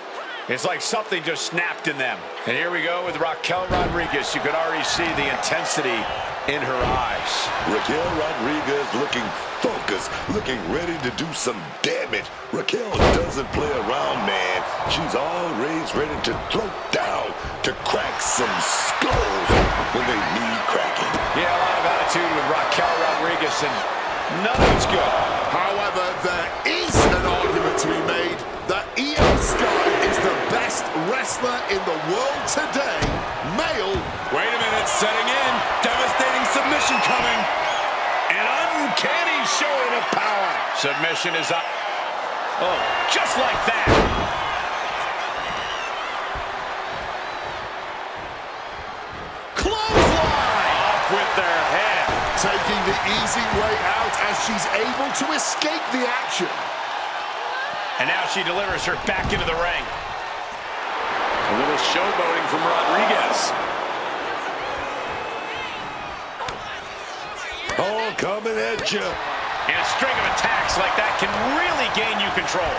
It's like something just snapped in them. And here we go with Raquel Rodriguez. You can already see the intensity in her eyes. Raquel Rodriguez looking focused, looking ready to do some damage. Raquel doesn't play around, man. She's always ready to throw down, to crack some skulls when they need cracking. Yeah, a lot of attitude with Raquel Rodriguez, and none of it's good. However, there is an argument to be made that Io Sky is the best wrestler in the world today, male. Wait a minute, setting in. Devastating submission coming. An uncanny showing of power. Submission is up. Oh, just like that. Clothesline! Off with their head. Taking the easy way out as she's able to escape the action. And now she delivers her back into the ring. A little showboating from Rodriguez. Oh, coming at you. And a string of attacks like that can really gain you control.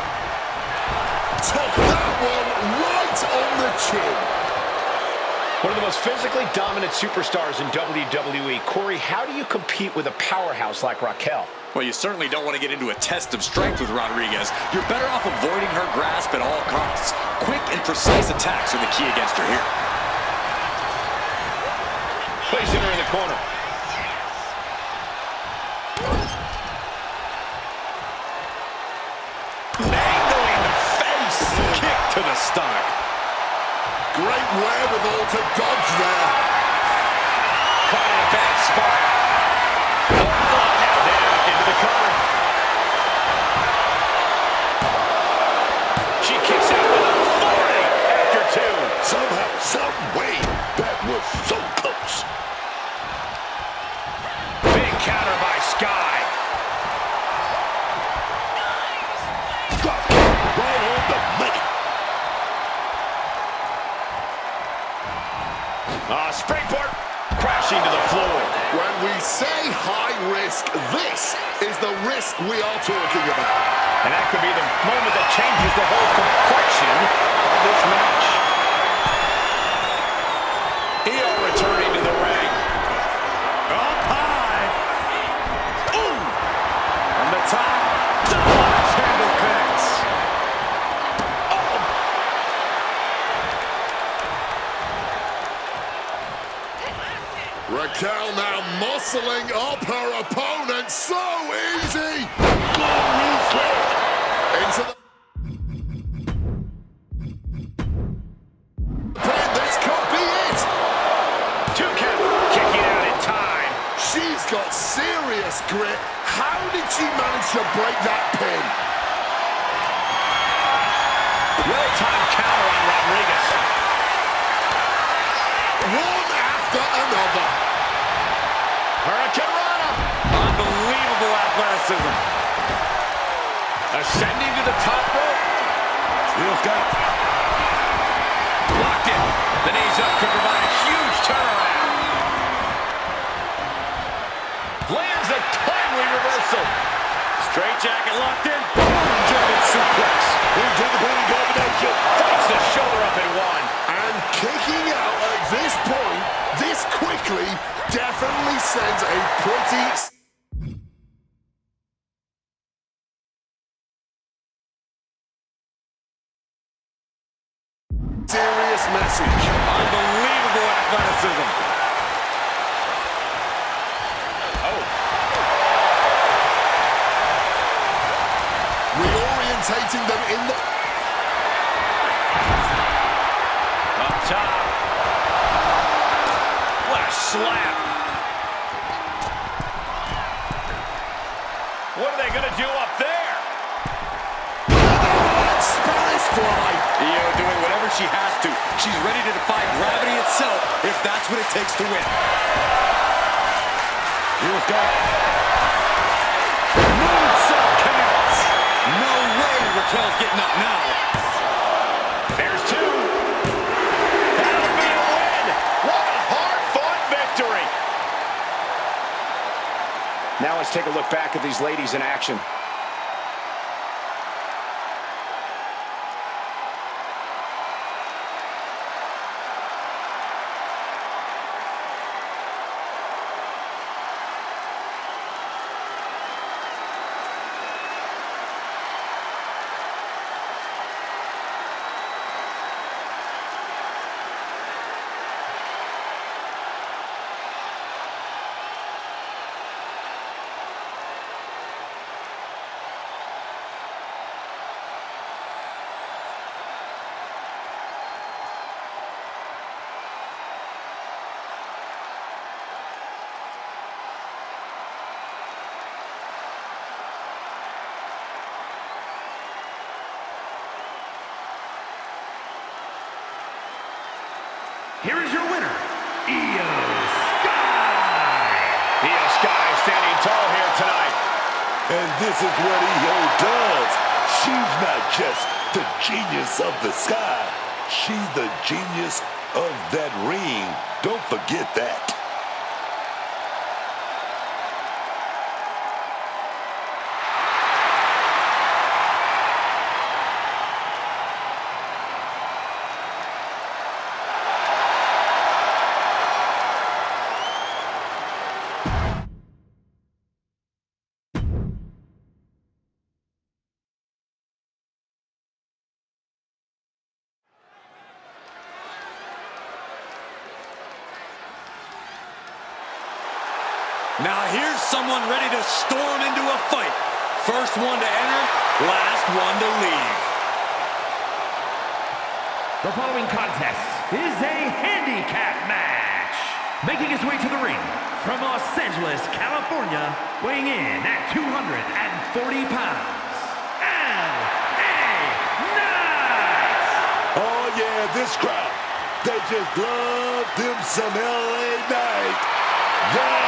Took that one right on the chin. One of the most physically dominant superstars in WWE. Corey, how do you compete with a powerhouse like Raquel? Well, you certainly don't want to get into a test of strength with Rodriguez. You're better off avoiding her grasp at all costs. Quick and precise attacks are the key against her here. Placing her in the corner. Angling the face. Kick to the stomach. Great wherewithal to dodge dodge there. Caught in a bad spot. Now down into the cover. She kicks out with authority after two. Somehow, some way, that was so close. Big counter by Sky. Drop kick right on the money. Springboard crashing to the floor. When we say high risk, this is the risk we are talking about. And that could be the moment that changes the whole complexion of this match. Io returning to the ring. Up high. Ooh! From the top. Double axe handle connects. Raquel now muscling up her opponent so easy. Into the... This could be it. 2 count. Kicking out in time. She's got serious grit. How did she manage to break that pin? Well-timed counter on Rodriguez. One after another. Hurricane Rana. Unbelievable athleticism. Ascending to the top rope. Still got it. Locked in. The knees up could provide a huge turnaround. Lands a timely reversal. Straight jacket locked in. German suplex. Into the pinning combination. Fights the shoulder up in one. And kicking out at this point, this quickly, definitely sends a pretty serious message. Unbelievable athleticism. Oh. Reorientating them in the... Up top. What a slap. What are they going to do up there? Spanish fly. Io doing whatever she has to. She's ready to defy gravity itself if that's what it takes to win. Here's got Moonsault connects. No way Raquel's getting up now. There's 2. That'll be a win. What a hard-fought victory. Now let's take a look back at these ladies in action. Here is your winner, Io Sky. Io Sky standing tall here tonight. And this is what Io does. She's not just the genius of the sky. She's the genius of that ring. Don't forget that. Now here's someone ready to storm into a fight. First one to enter, last one to leave. The following contest is a handicap match. Making his way to the ring from Los Angeles, California, weighing in at 240 pounds, LA Knight. Oh yeah, this crowd, they just love them some LA Knight. Yeah!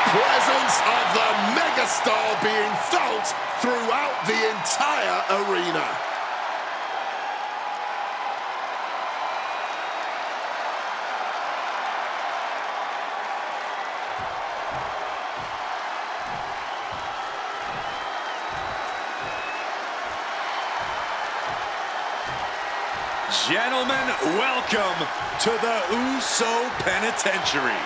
Presence of the megastar being felt throughout the entire arena. Gentlemen, welcome to the Uso Penitentiary.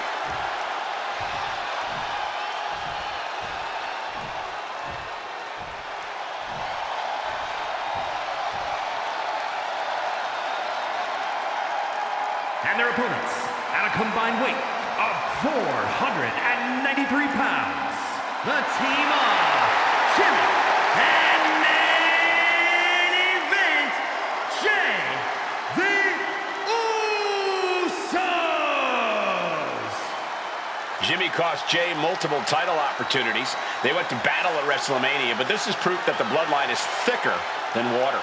And their opponents, at a combined weight of 493 pounds, the team of Jimmy and main event, Jay the Usos. Jimmy cost Jay multiple title opportunities. They went to battle at WrestleMania, but this is proof that the bloodline is thicker than water.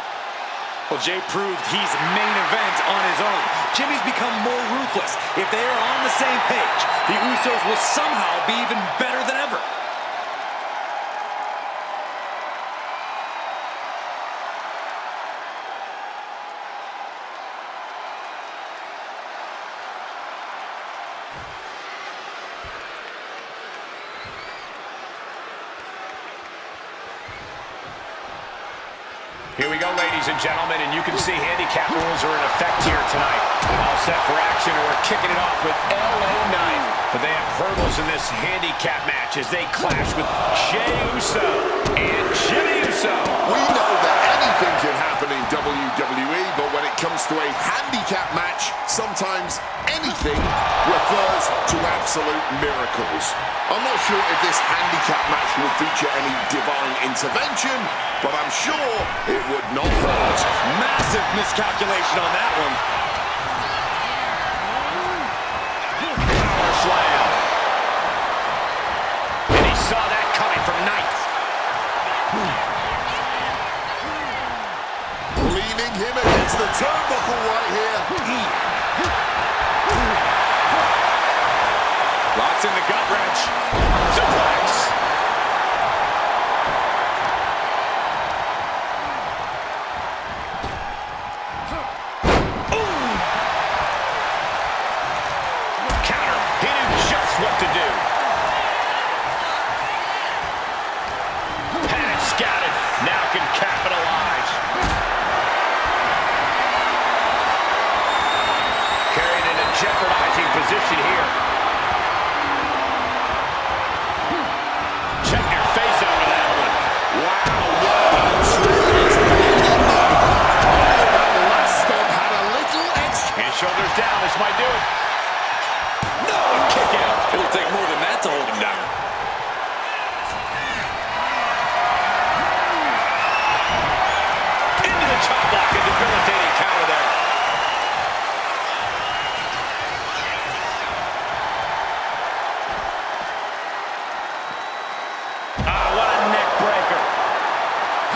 Well, Jay proved he's main event on his own. Jimmy's become more ruthless. If they are on the same page, the Usos will somehow be even better than ever. Here we go, ladies and gentlemen, and you can see handicap rules are in effect here tonight. All set for action, and we're kicking it off with LA Knight. But they have hurdles in this handicap match as they clash with Jey Uso and Jimmy Uso. We know that anything can happen in WWE, but when it comes to a handicap match, sometimes anything refers to absolute miracles. I'm not sure if this handicap match will feature any divine intervention, but I'm sure it would not hurt. Massive miscalculation on that one. Power slam. And he saw that coming from Knight. Leaning him against the turnbuckle right here. Locks in the gut wrench. Suplex. Counter. He knew just what to do. Had it scouted. Now can capitalize. Carried in a jeopardizing position here. Check your face out of that one. Wow, that last stop had a little extra. And shoulders down. This might do it. No, kick out. It'll take more than that to hold him down. Into the chop block and debilitating counter there. What a neck breaker.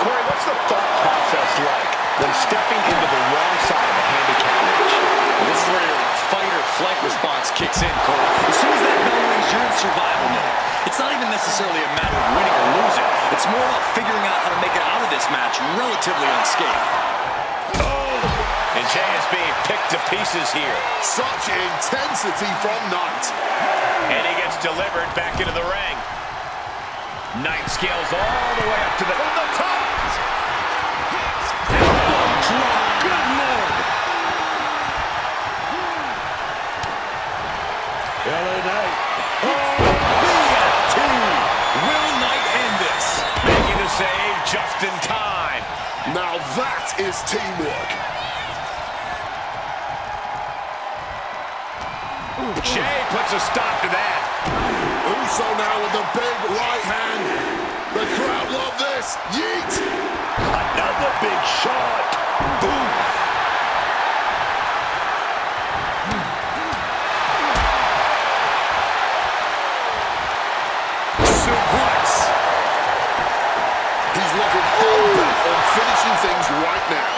Corey, what's the thought process like when stepping into the wrong side of a handicap match? Well, this is where your fight or flight response kicks in, Cole. As soon as that bell rings, you're in survival mode. It's not even necessarily a matter of winning or losing. It's more about figuring out how to make it out of this match relatively unscathed. Oh, and Jay is being picked to pieces here. Such intensity from Knight. And he gets delivered back into the ring. Knight scales all the way up to the top. Good Lord. LA Knight. BFT. Will Knight end this? Making the save just in time. Now that is teamwork. Jay puts a stop to that. Uso now with the big right hand. The crowd love this. Yeet! Another big shot. Boom. Suplex. He's looking hard on finishing things right now.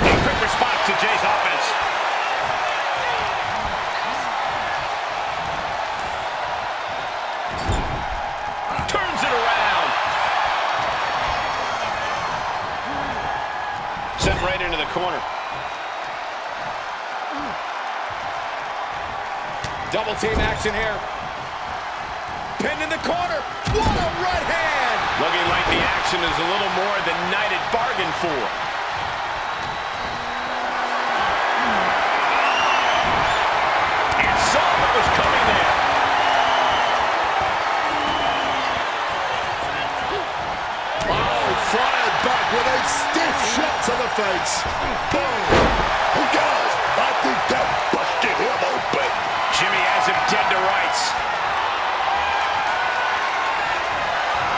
A quick response to Jay's offense. Turns it around. Sent right into the corner. Double team action here. Pinned in the corner. What a right hand! Looking like the action is a little more than Knight had bargained for. And saw what was coming there. Oh, fired back with a stiff shot to the face. Boom. Oh, guys, I think that busted him open. Jimmy has him dead to rights.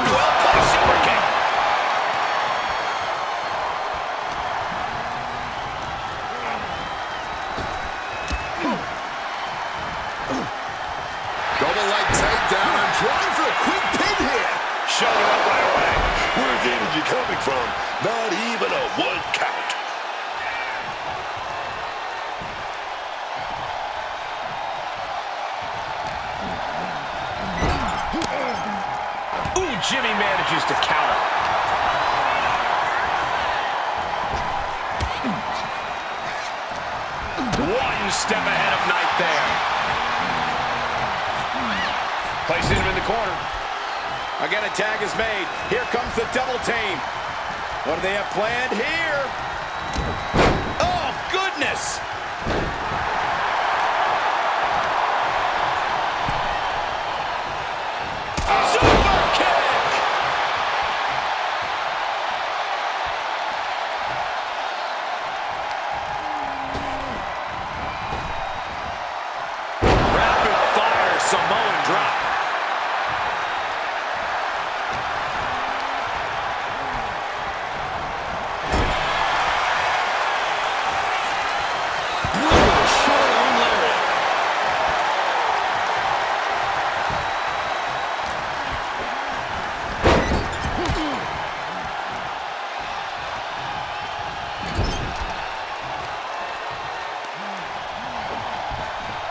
Well-placed super kick. Double leg takedown and trying for a quick pin here. Showing up right away. Where's the energy coming from? Not even a one count. Ooh, Jimmy manages to counter. One step ahead of Knight there. Placing him in the corner. Again, a tag is made. Here comes the double team. What do they have planned here? Oh, goodness! Super kick! Rapid fire Samoan drop.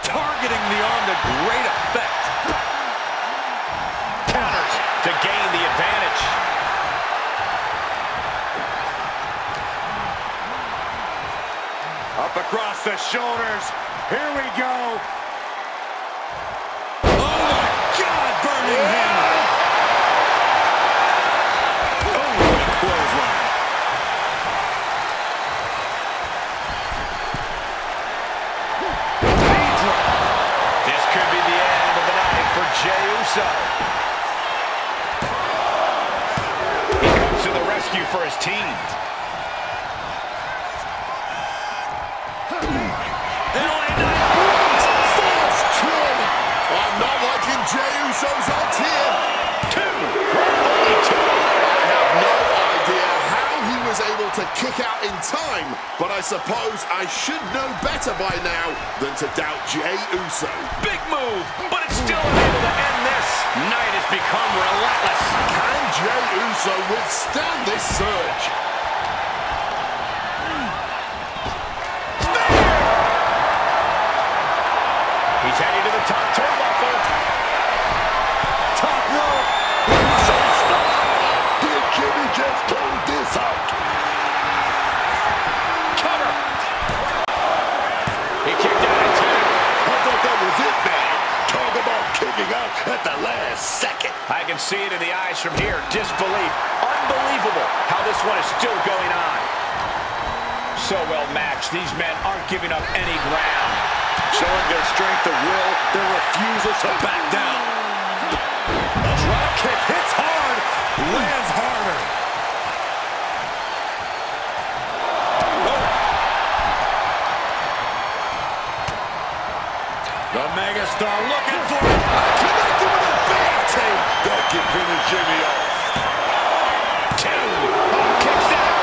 Targeting the arm to great effect. Counters to gain the advantage. Up across the shoulders. Here we go. Oh my God, burning hammer. Oh, what a clothesline. This could be the end of the night for Jey Uso. He comes to the rescue for his team. I'm not liking Jey Uso's odds here. Only two. I have no idea how he was able to kick out in time, but I suppose I should know better by now than to doubt Jey Uso. Big move, but it's still unable to end this. Knight has become relentless. Can Jey Uso withstand this surge? He's heading to the top turnbuckle. Top rope. Did Jimmy just close this out? Cover. He kicked out in two. I thought that was it, man. Talk about kicking out at the last second. I can see it in the eyes from here. Disbelief. Unbelievable how this one is still going on. So well matched. These men aren't giving up any ground. Showing their strength of will, their refusal to back down. Drop kick hits hard, lands harder. The megastar looking for it. Connected with a big tape. That can finish Jimmy off. 2. Kicks out.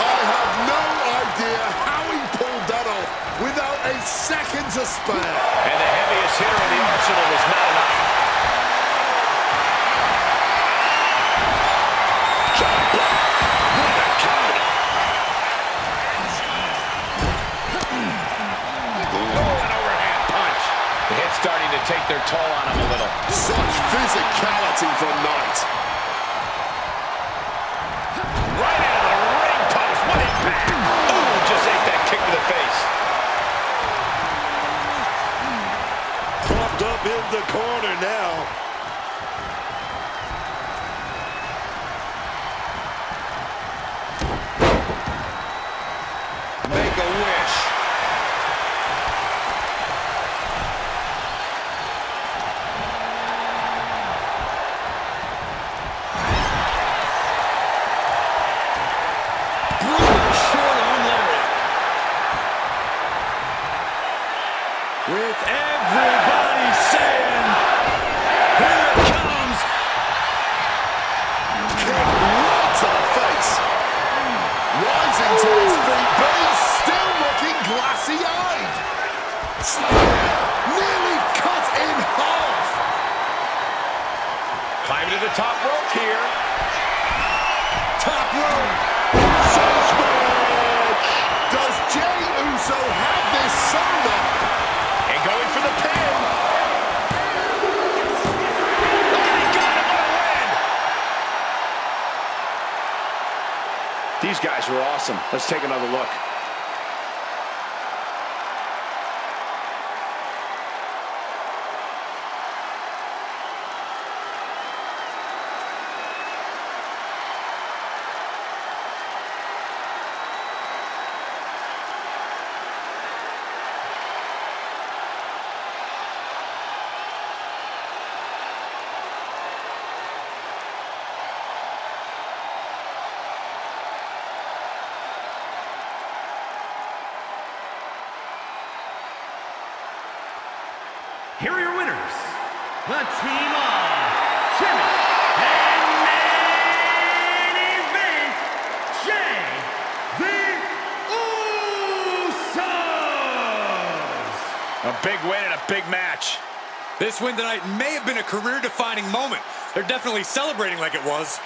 I have no idea how he pulled that off without a second to spare. And the heaviest hitter in the arsenal was not enough. John Block. What a counter. Oh, an overhand punch. The hit's starting to take their toll on him a little. Such physicality from Knight. Right into the ring post. What impact. Ooh, just ate that kick to the face. Propped up in the corner now. Make a wish. Brutal short arm lariat. With everybody saying, here it comes. Kick right to the face. Rising to his feet, but he's still looking glassy-eyed. Spear nearly cut in half. Climbing to the top rope here. Top rope. Smash. Does Jey Uso have this sewn up? And going for the pin. And he got him. What a win. These guys were awesome. Let's take another look. Here are your winners, the team of Jimmy and main event, Jey the Usos. A big win and a big match. This win tonight may have been a career-defining moment. They're definitely celebrating like it was.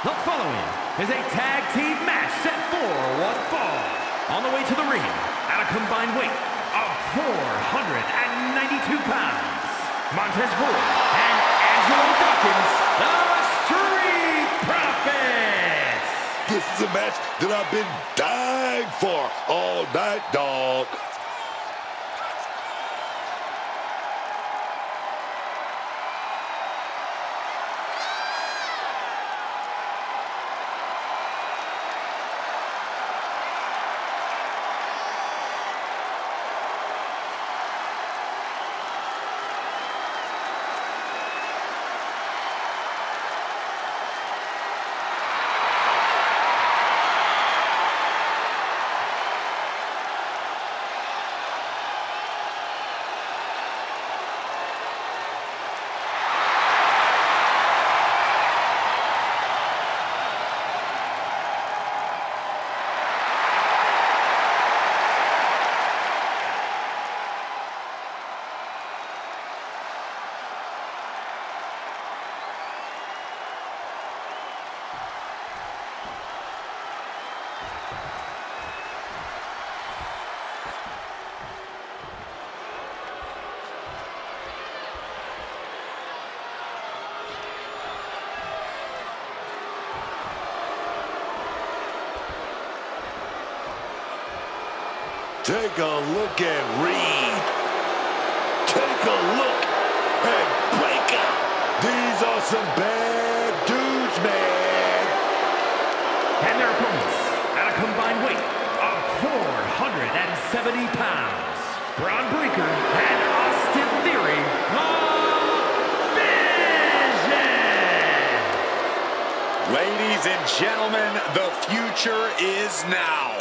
The following is a tag team match set for one fall. On the way to the ring, at a combined weight of 492 pounds, Montez Ford and Angelo Dawkins, the Street Profits. This is a match that I've been dying for all night, dog. Take a look at Reed. Take a look at Breaker. These are some bad dudes, man. And their opponents at a combined weight of 470 pounds, Braun Breaker and Austin Theory, Vision. Ladies and gentlemen, the future is now.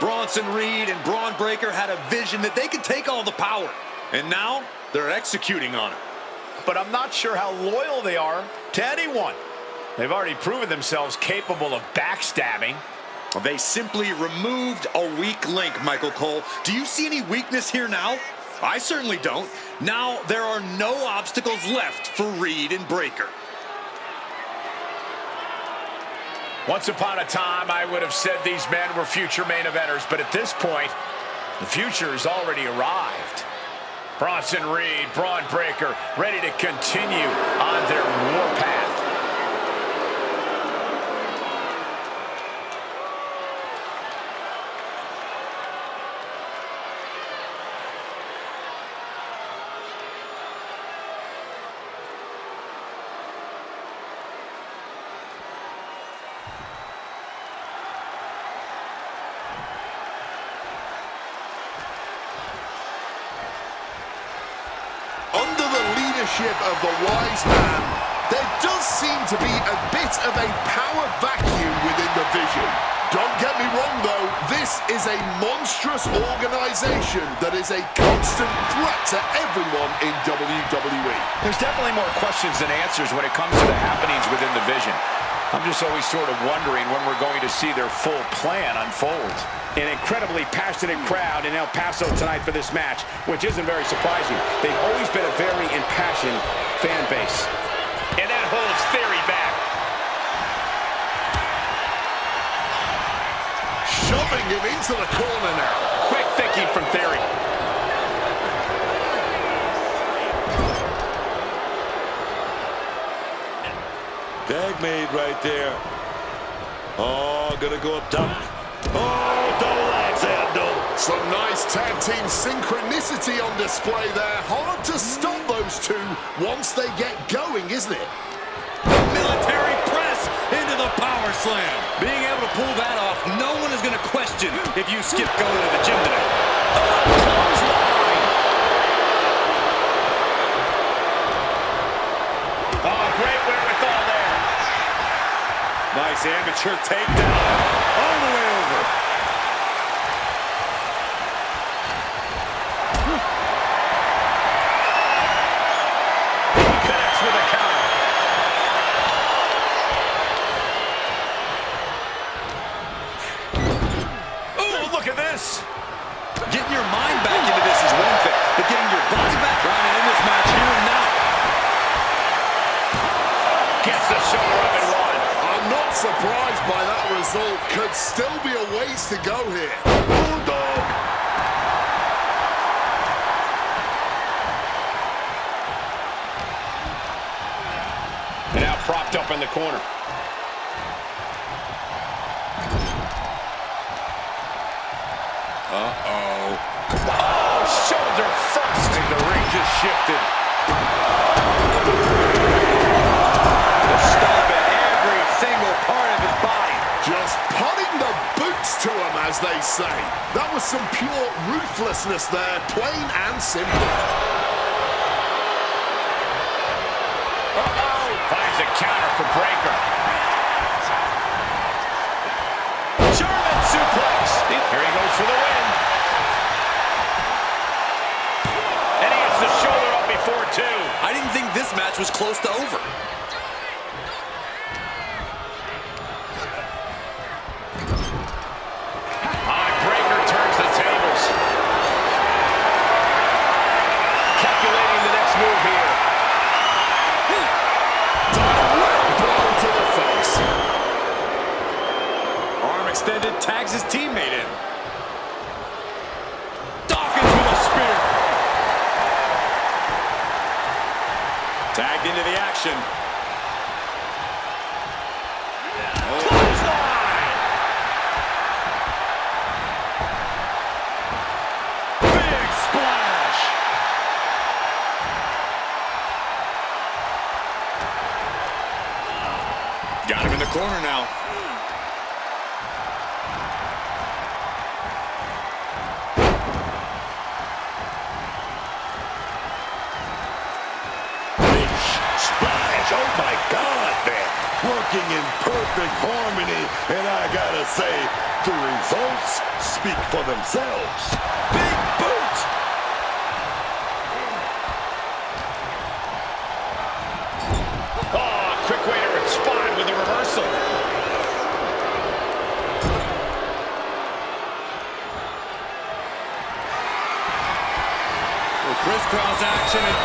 Bronson Reed and Braun Breaker had a vision that they could take all the power. And now, they're executing on it. But I'm not sure how loyal they are to anyone. They've already proven themselves capable of backstabbing. They simply removed a weak link, Michael Cole. Do you see any weakness here now? I certainly don't. Now, there are no obstacles left for Reed and Breaker. Once upon a time, I would have said these men were future main eventers, but at this point, the future has already arrived. Bronson Reed, Braun Breaker, ready to continue on their warpath. Under the leadership of the wise man, there does seem to be a bit of a power vacuum within the Vision. Don't get me wrong though, this is a monstrous organization that is a constant threat to everyone in WWE. There's definitely more questions than answers when it comes to the happenings within the Vision. I'm just always sort of wondering when we're going to see their full plan unfold. An incredibly passionate crowd in El Paso tonight for this match, which isn't very surprising. They've always been a very impassioned fan base. And that holds Theory back. Shoving him into the corner now. Quick thinking from Theory. Tag made right there. Oh, gonna go up top. Oh, double axe handle. Some nice tag team synchronicity on display there. Hard to stop those two once they get going, isn't it? Military press into the power slam. Being able to pull that off, no one is going to question if you skip going to the gym today. Oh, great wherewithal there. Nice amateur takedown. All the way over. Connects with a counter. Oh, look at this. Getting your mind back into this is one thing, but getting your body back on it in this match here and now. Gets the shoulder up and one. I'm not surprised by that result. Could still be a ways to go here. Bulldog. Now propped up in the corner. Uh-oh. Oh, shoulder first. And the ring just shifted. The stomp at every single part of his body. Just putting the boots to him, as they say. That was some pure ruthlessness there, plain and simple. Uh-oh. Finds a counter for Breaker. German suplex. Here he goes for the win. And he hits the shoulder up before two. I didn't think this match was close to over. Breaker turns the tables. Calculating the next move here. Direct blow to the face. Arm extended, tags his teammate in. Dawkins with a spear. Tagged into the action. corner now. Splash! Oh my God, man! Working in perfect harmony, and I gotta say, the results speak for themselves. Big boot! Oh, quick way to respond with a reversal. Crisscross action and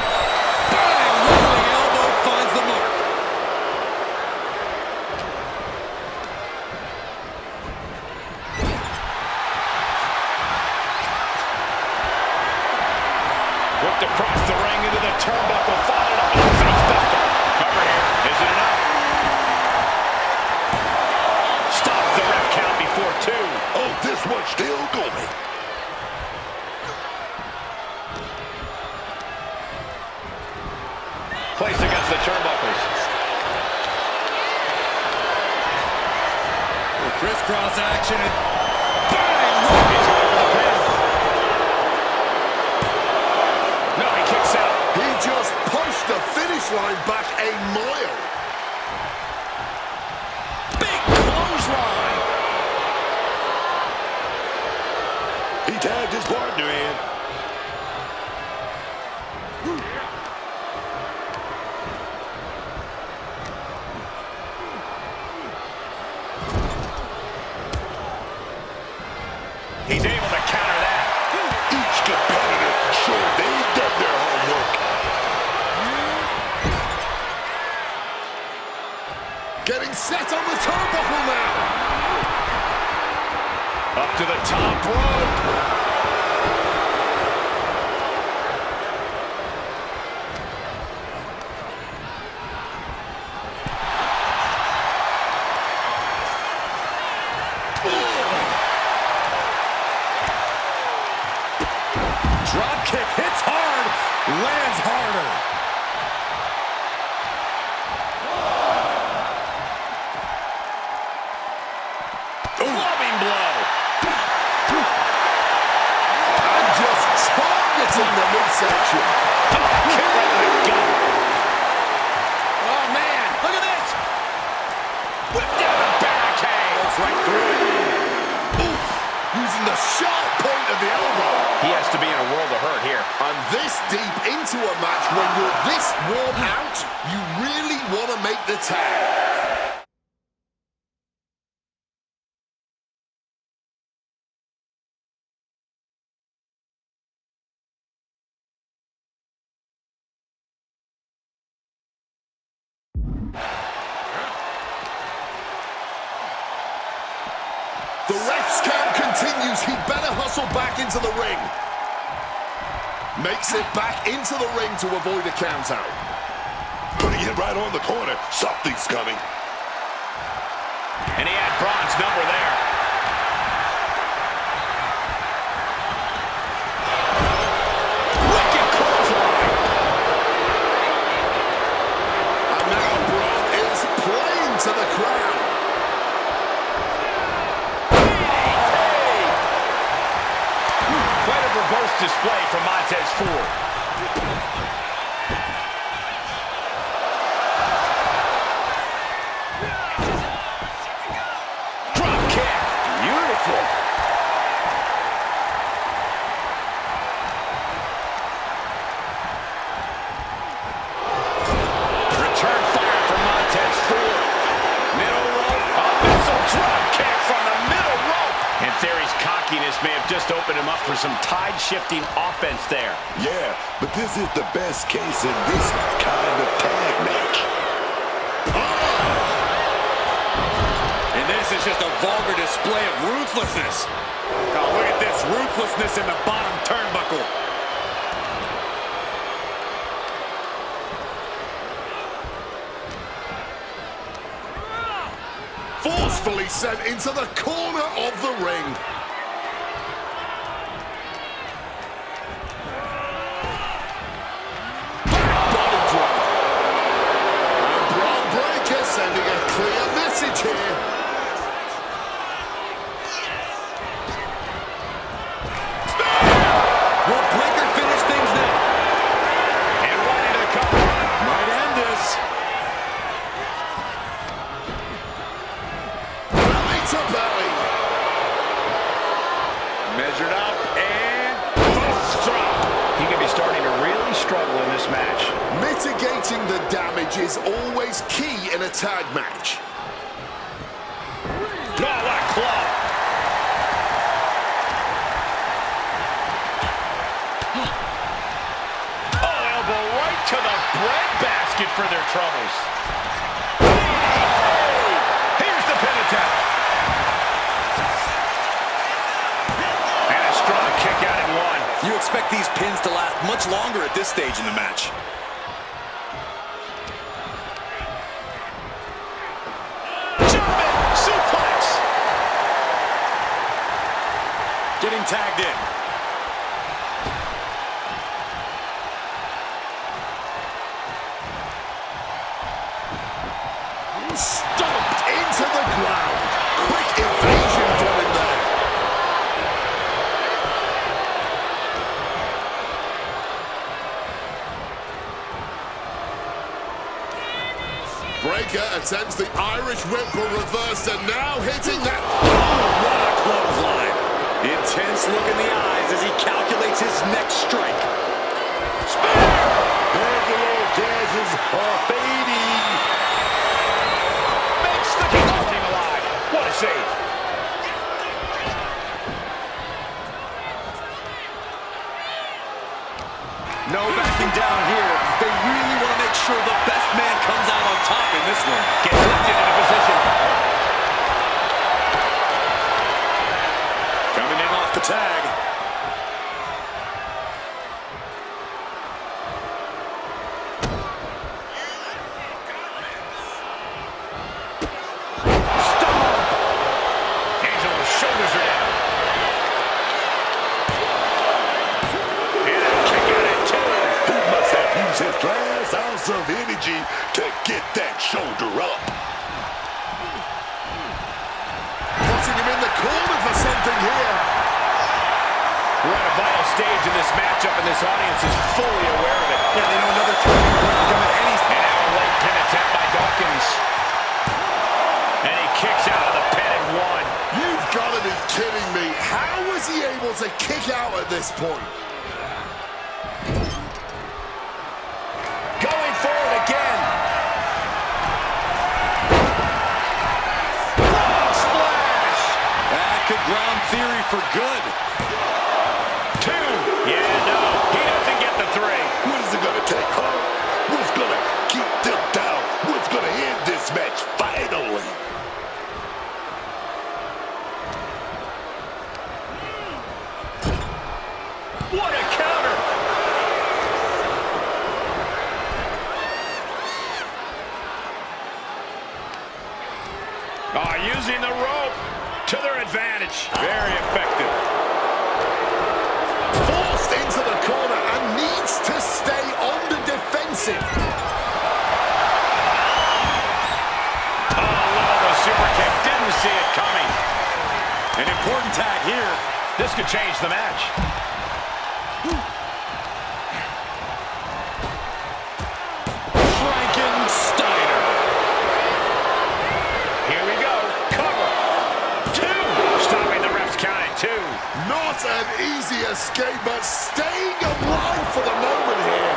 bang! Rolling elbow finds the mark. Whipped across the ring into the turnbuckle, followed up with a face buster. Cover here. Is it enough? Stops the ref count before 2. Oh, this one's still going. Placed against the turnbuckles. Crisscross action and Bang! He's going for the pin. No, he kicks out. He just pushed the finish line back a mile. big clothesline. He tagged his partner in. He's able to counter that. Each competitor sure they've done their homework. Getting set on the turnbuckle now. Up to the top rope. Drop kick hits hard, lands harder. Clubbing blow. And just targeting the midsection. Kick right to the gut. Oh man, look at this. Whip down the barricade. Goes right through it. Oof. Using the sharp point of the elbow. He has to be in a world of hurt here. And this deep into a match, when you're this worn out, you really want to make the tag. The ref's count continues. He better hustle back into the ring. Makes it back into the ring to avoid a count out. Putting it right on the corner. Something's coming. And he had Braun's number there. Wicked clothesline. And now Braun is playing to the crowd. Quite a reverse display from Montez Ford. Drop kick. Beautiful. Return fire from Montez Ford. Middle rope. A missile drop kick from the middle rope. And Theory's cockiness may have just opened him up for some tide-shifting offense there. Yeah, but this is the best case in this kind of tag match. And this is just a vulgar display of ruthlessness. Oh, look at this ruthlessness in the bottom turnbuckle. Forcefully sent into the corner of the ring. Body drop. And Braun Breaker sending a clear message here. Measured up and post drop. He could be starting to really struggle in this match. Mitigating the damage is always key in a tag match. Oh, what a club. Oh, elbow right to the breadbasket for their troubles. Oh, here's the pin attempt. And a strong kick out at one. You expect these pins to last much longer at this stage in the match. Jumping suplex. Getting tagged in. Stomped into the ground. Quick evasion from him there. Breaker attempts the Irish whip, but reversed, and now hitting that. Oh, what a clothesline. Intense look in the eyes as he calculates his next strike. Spear! Angelo Jazz are fading. Makes the team alive. What a save. No backing down here. They really want to make sure the best man comes out on top in this one. Gets locked into position. Coming in off the tag. Angelo's shoulders are down. And a kick out at two. He must have used his last ounce of energy to get that shoulder up. Putting him in the corner for something here. We're at a vital stage in this matchup, and this audience is fully aware of it. Yeah, they know another turning point can come at any And now a late pin attempt by Dawkins. And he kicks out of the pin at one. You've got to be kidding me. How was he able to kick out at this point? Going forward again. Splash! That could ground theory for good. Two. Yeah, no. He doesn't get the three. What is it going to take, huh? What's going to keep them down? What's going to end this match finally? What a counter! Using the rope to their advantage. Very effective. Forced into the corner and needs to stay on the defensive. Oh, the super kick. Didn't see it coming. An important tag here. This could change the match. Frankensteiner. Here we go. Cover. Two. Stopping the ref's count at two. Not an easy escape, but staying alive for the moment here.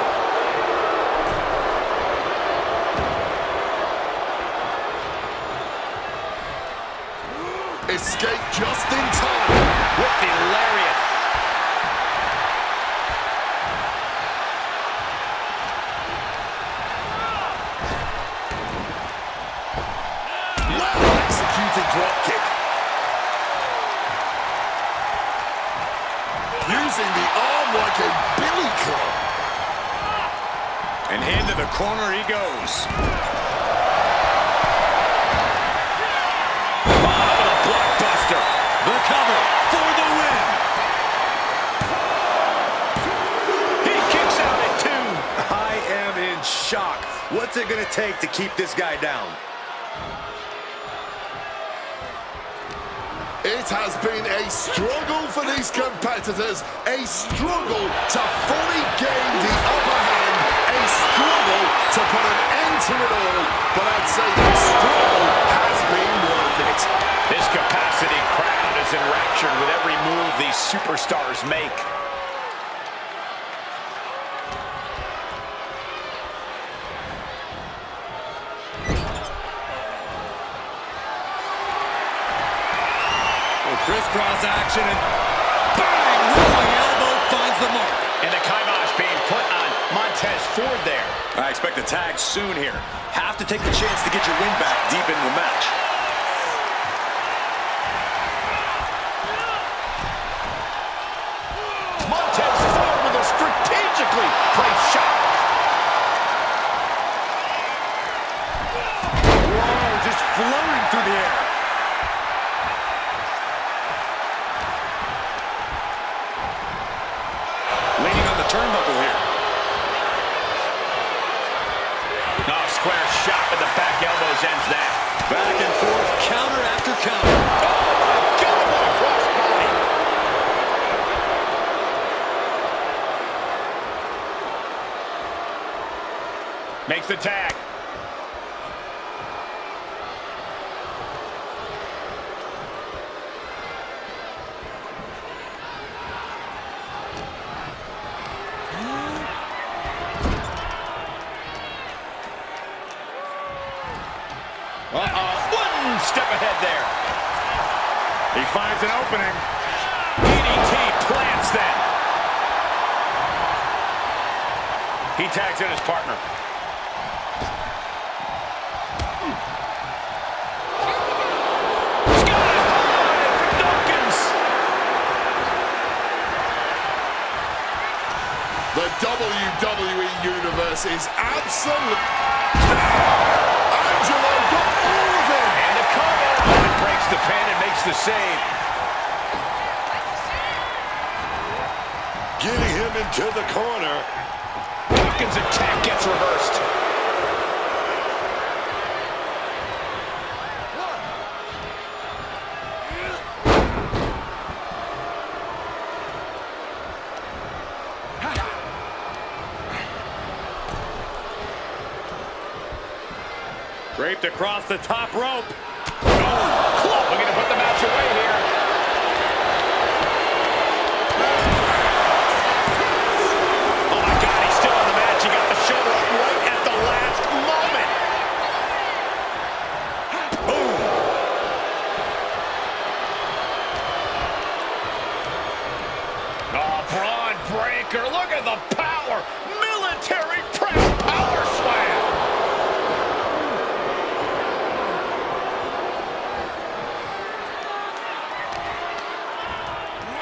Escape just in time. With the lariat. Well executed drop kick. Using the arm like a billy club. And into the corner he goes. Blockbuster. The cover for the win. He kicks out at two. I am in shock. What's it going to take to keep this guy down? It has been a struggle for these competitors, a struggle to fully gain the upper hand, a struggle to put an end to it all, but I'd say the struggle has been worth it. This capacity crowd is enraptured with every move these superstars make. Crisscross action and bang! Rolling elbow finds the mark. And the kibosh being put on Montez Ford there. I expect a tag soon here. Have to take the chance to get your win back deep into the match. Montez Ford with a strategically placed shot. Whoa, just floating through the air. Leaning on the turnbuckle here. Oh, square shot with the back elbows ends that. Back and forth, counter after counter. Oh, my God, what a crossbody. Makes the tag. One step ahead there. He finds an opening. DDT plants then. He tags in his partner. Sky high for Dawkins. The WWE Universe is absolute. Angelo got all of it. And a cover. Breaks the pin and makes the save. Getting him into the corner. Dawkins' attack gets reversed. Draped across the top rope. Oh, looking to put the match away here. Oh my God, he's still on the match. He got the shoulder up right at the last moment. Boom. Oh, Braun Breaker. Look at the power. Military press power slam.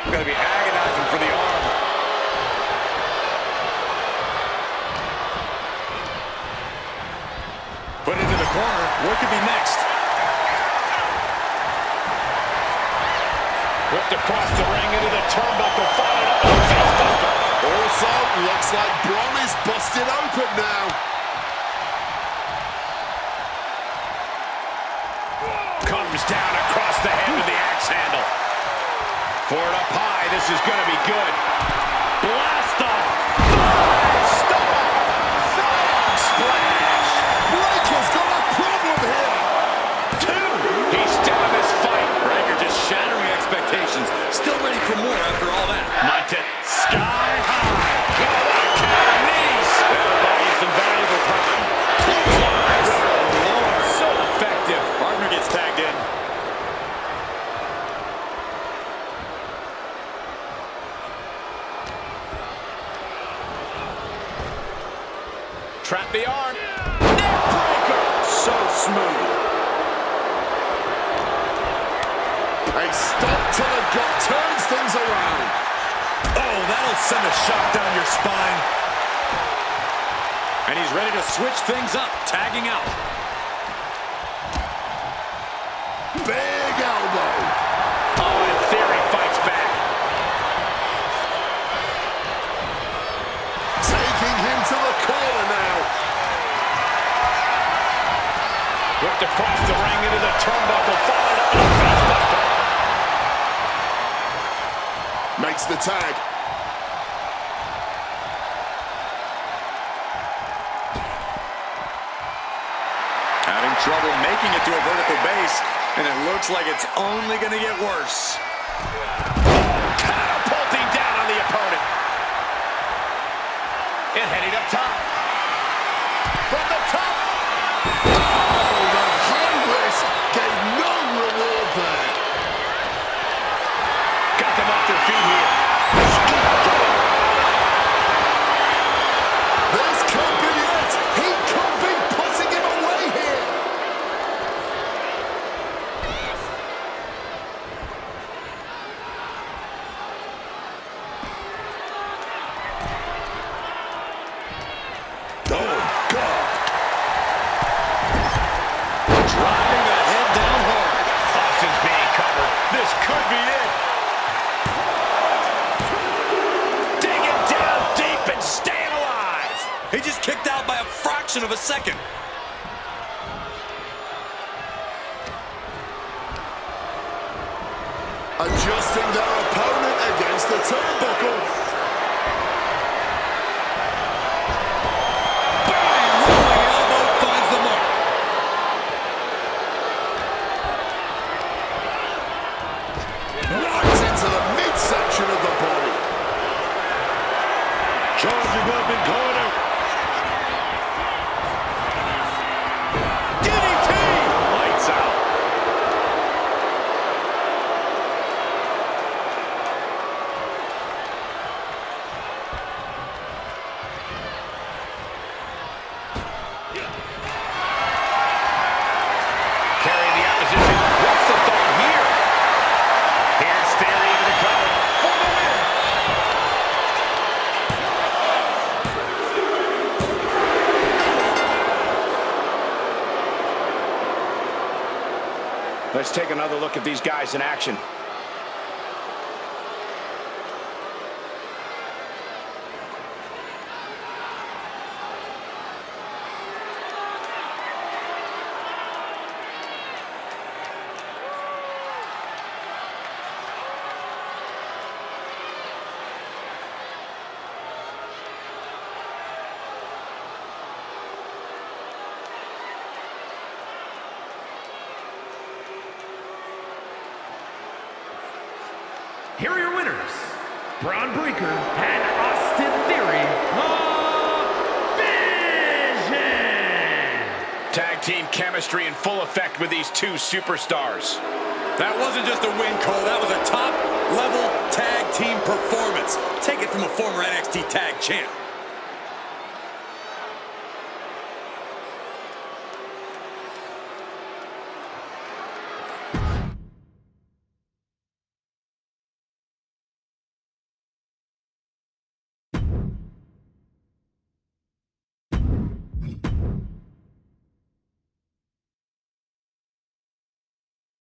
Going to be agonizing for the arm. Put into the corner. What could be next? Whipped across the ring into the turnbuckle. Followed up with a facebuster. Also, looks like Braun is busted open now. Comes down across the head with the axe handle. Forward up high. This is going to be good. Blast off. 5-star. Frog splash. Breaker's got a problem here. 2. He's still in this fight. Breaker just shattering expectations. Still ready for more after all that. Montez sky high. Oh, what a count of knees. That'll buy you some valuable time. Clotheslines. Oh, Lord. So effective. Partner gets tagged in. Trap the arm. Neck breaker. So smooth. A stop to the gut turns things around. Oh, that'll send a shock down your spine. And he's ready to switch things up, tagging out. Big elbow. Oh, and Theory fights back. Taking him to the corner now. Whipped across the ring into the turnbuckle, followed up with a facebuster. Makes the tag. Having trouble making it to a vertical base, and it looks like it's only going to get worse. could be it. Digging down deep and staying alive. He just kicked out by a fraction of a second. Adjusting their opponent against the turnbuckle. Rolling elbow finds the mark. Right into the midsection of the body. Charging up in corner. DDT. Lights out. Carrying the opposition. What's the thought here? Here's Theory into the cover for the win. Let's take another look at these guys in action. Here are your winners, Braun Breaker and Austin Theory, the Vision. Tag team chemistry in full effect with these two superstars. That wasn't just a win, Cole. That was a top-level tag team performance. Take it from a former NXT tag champ.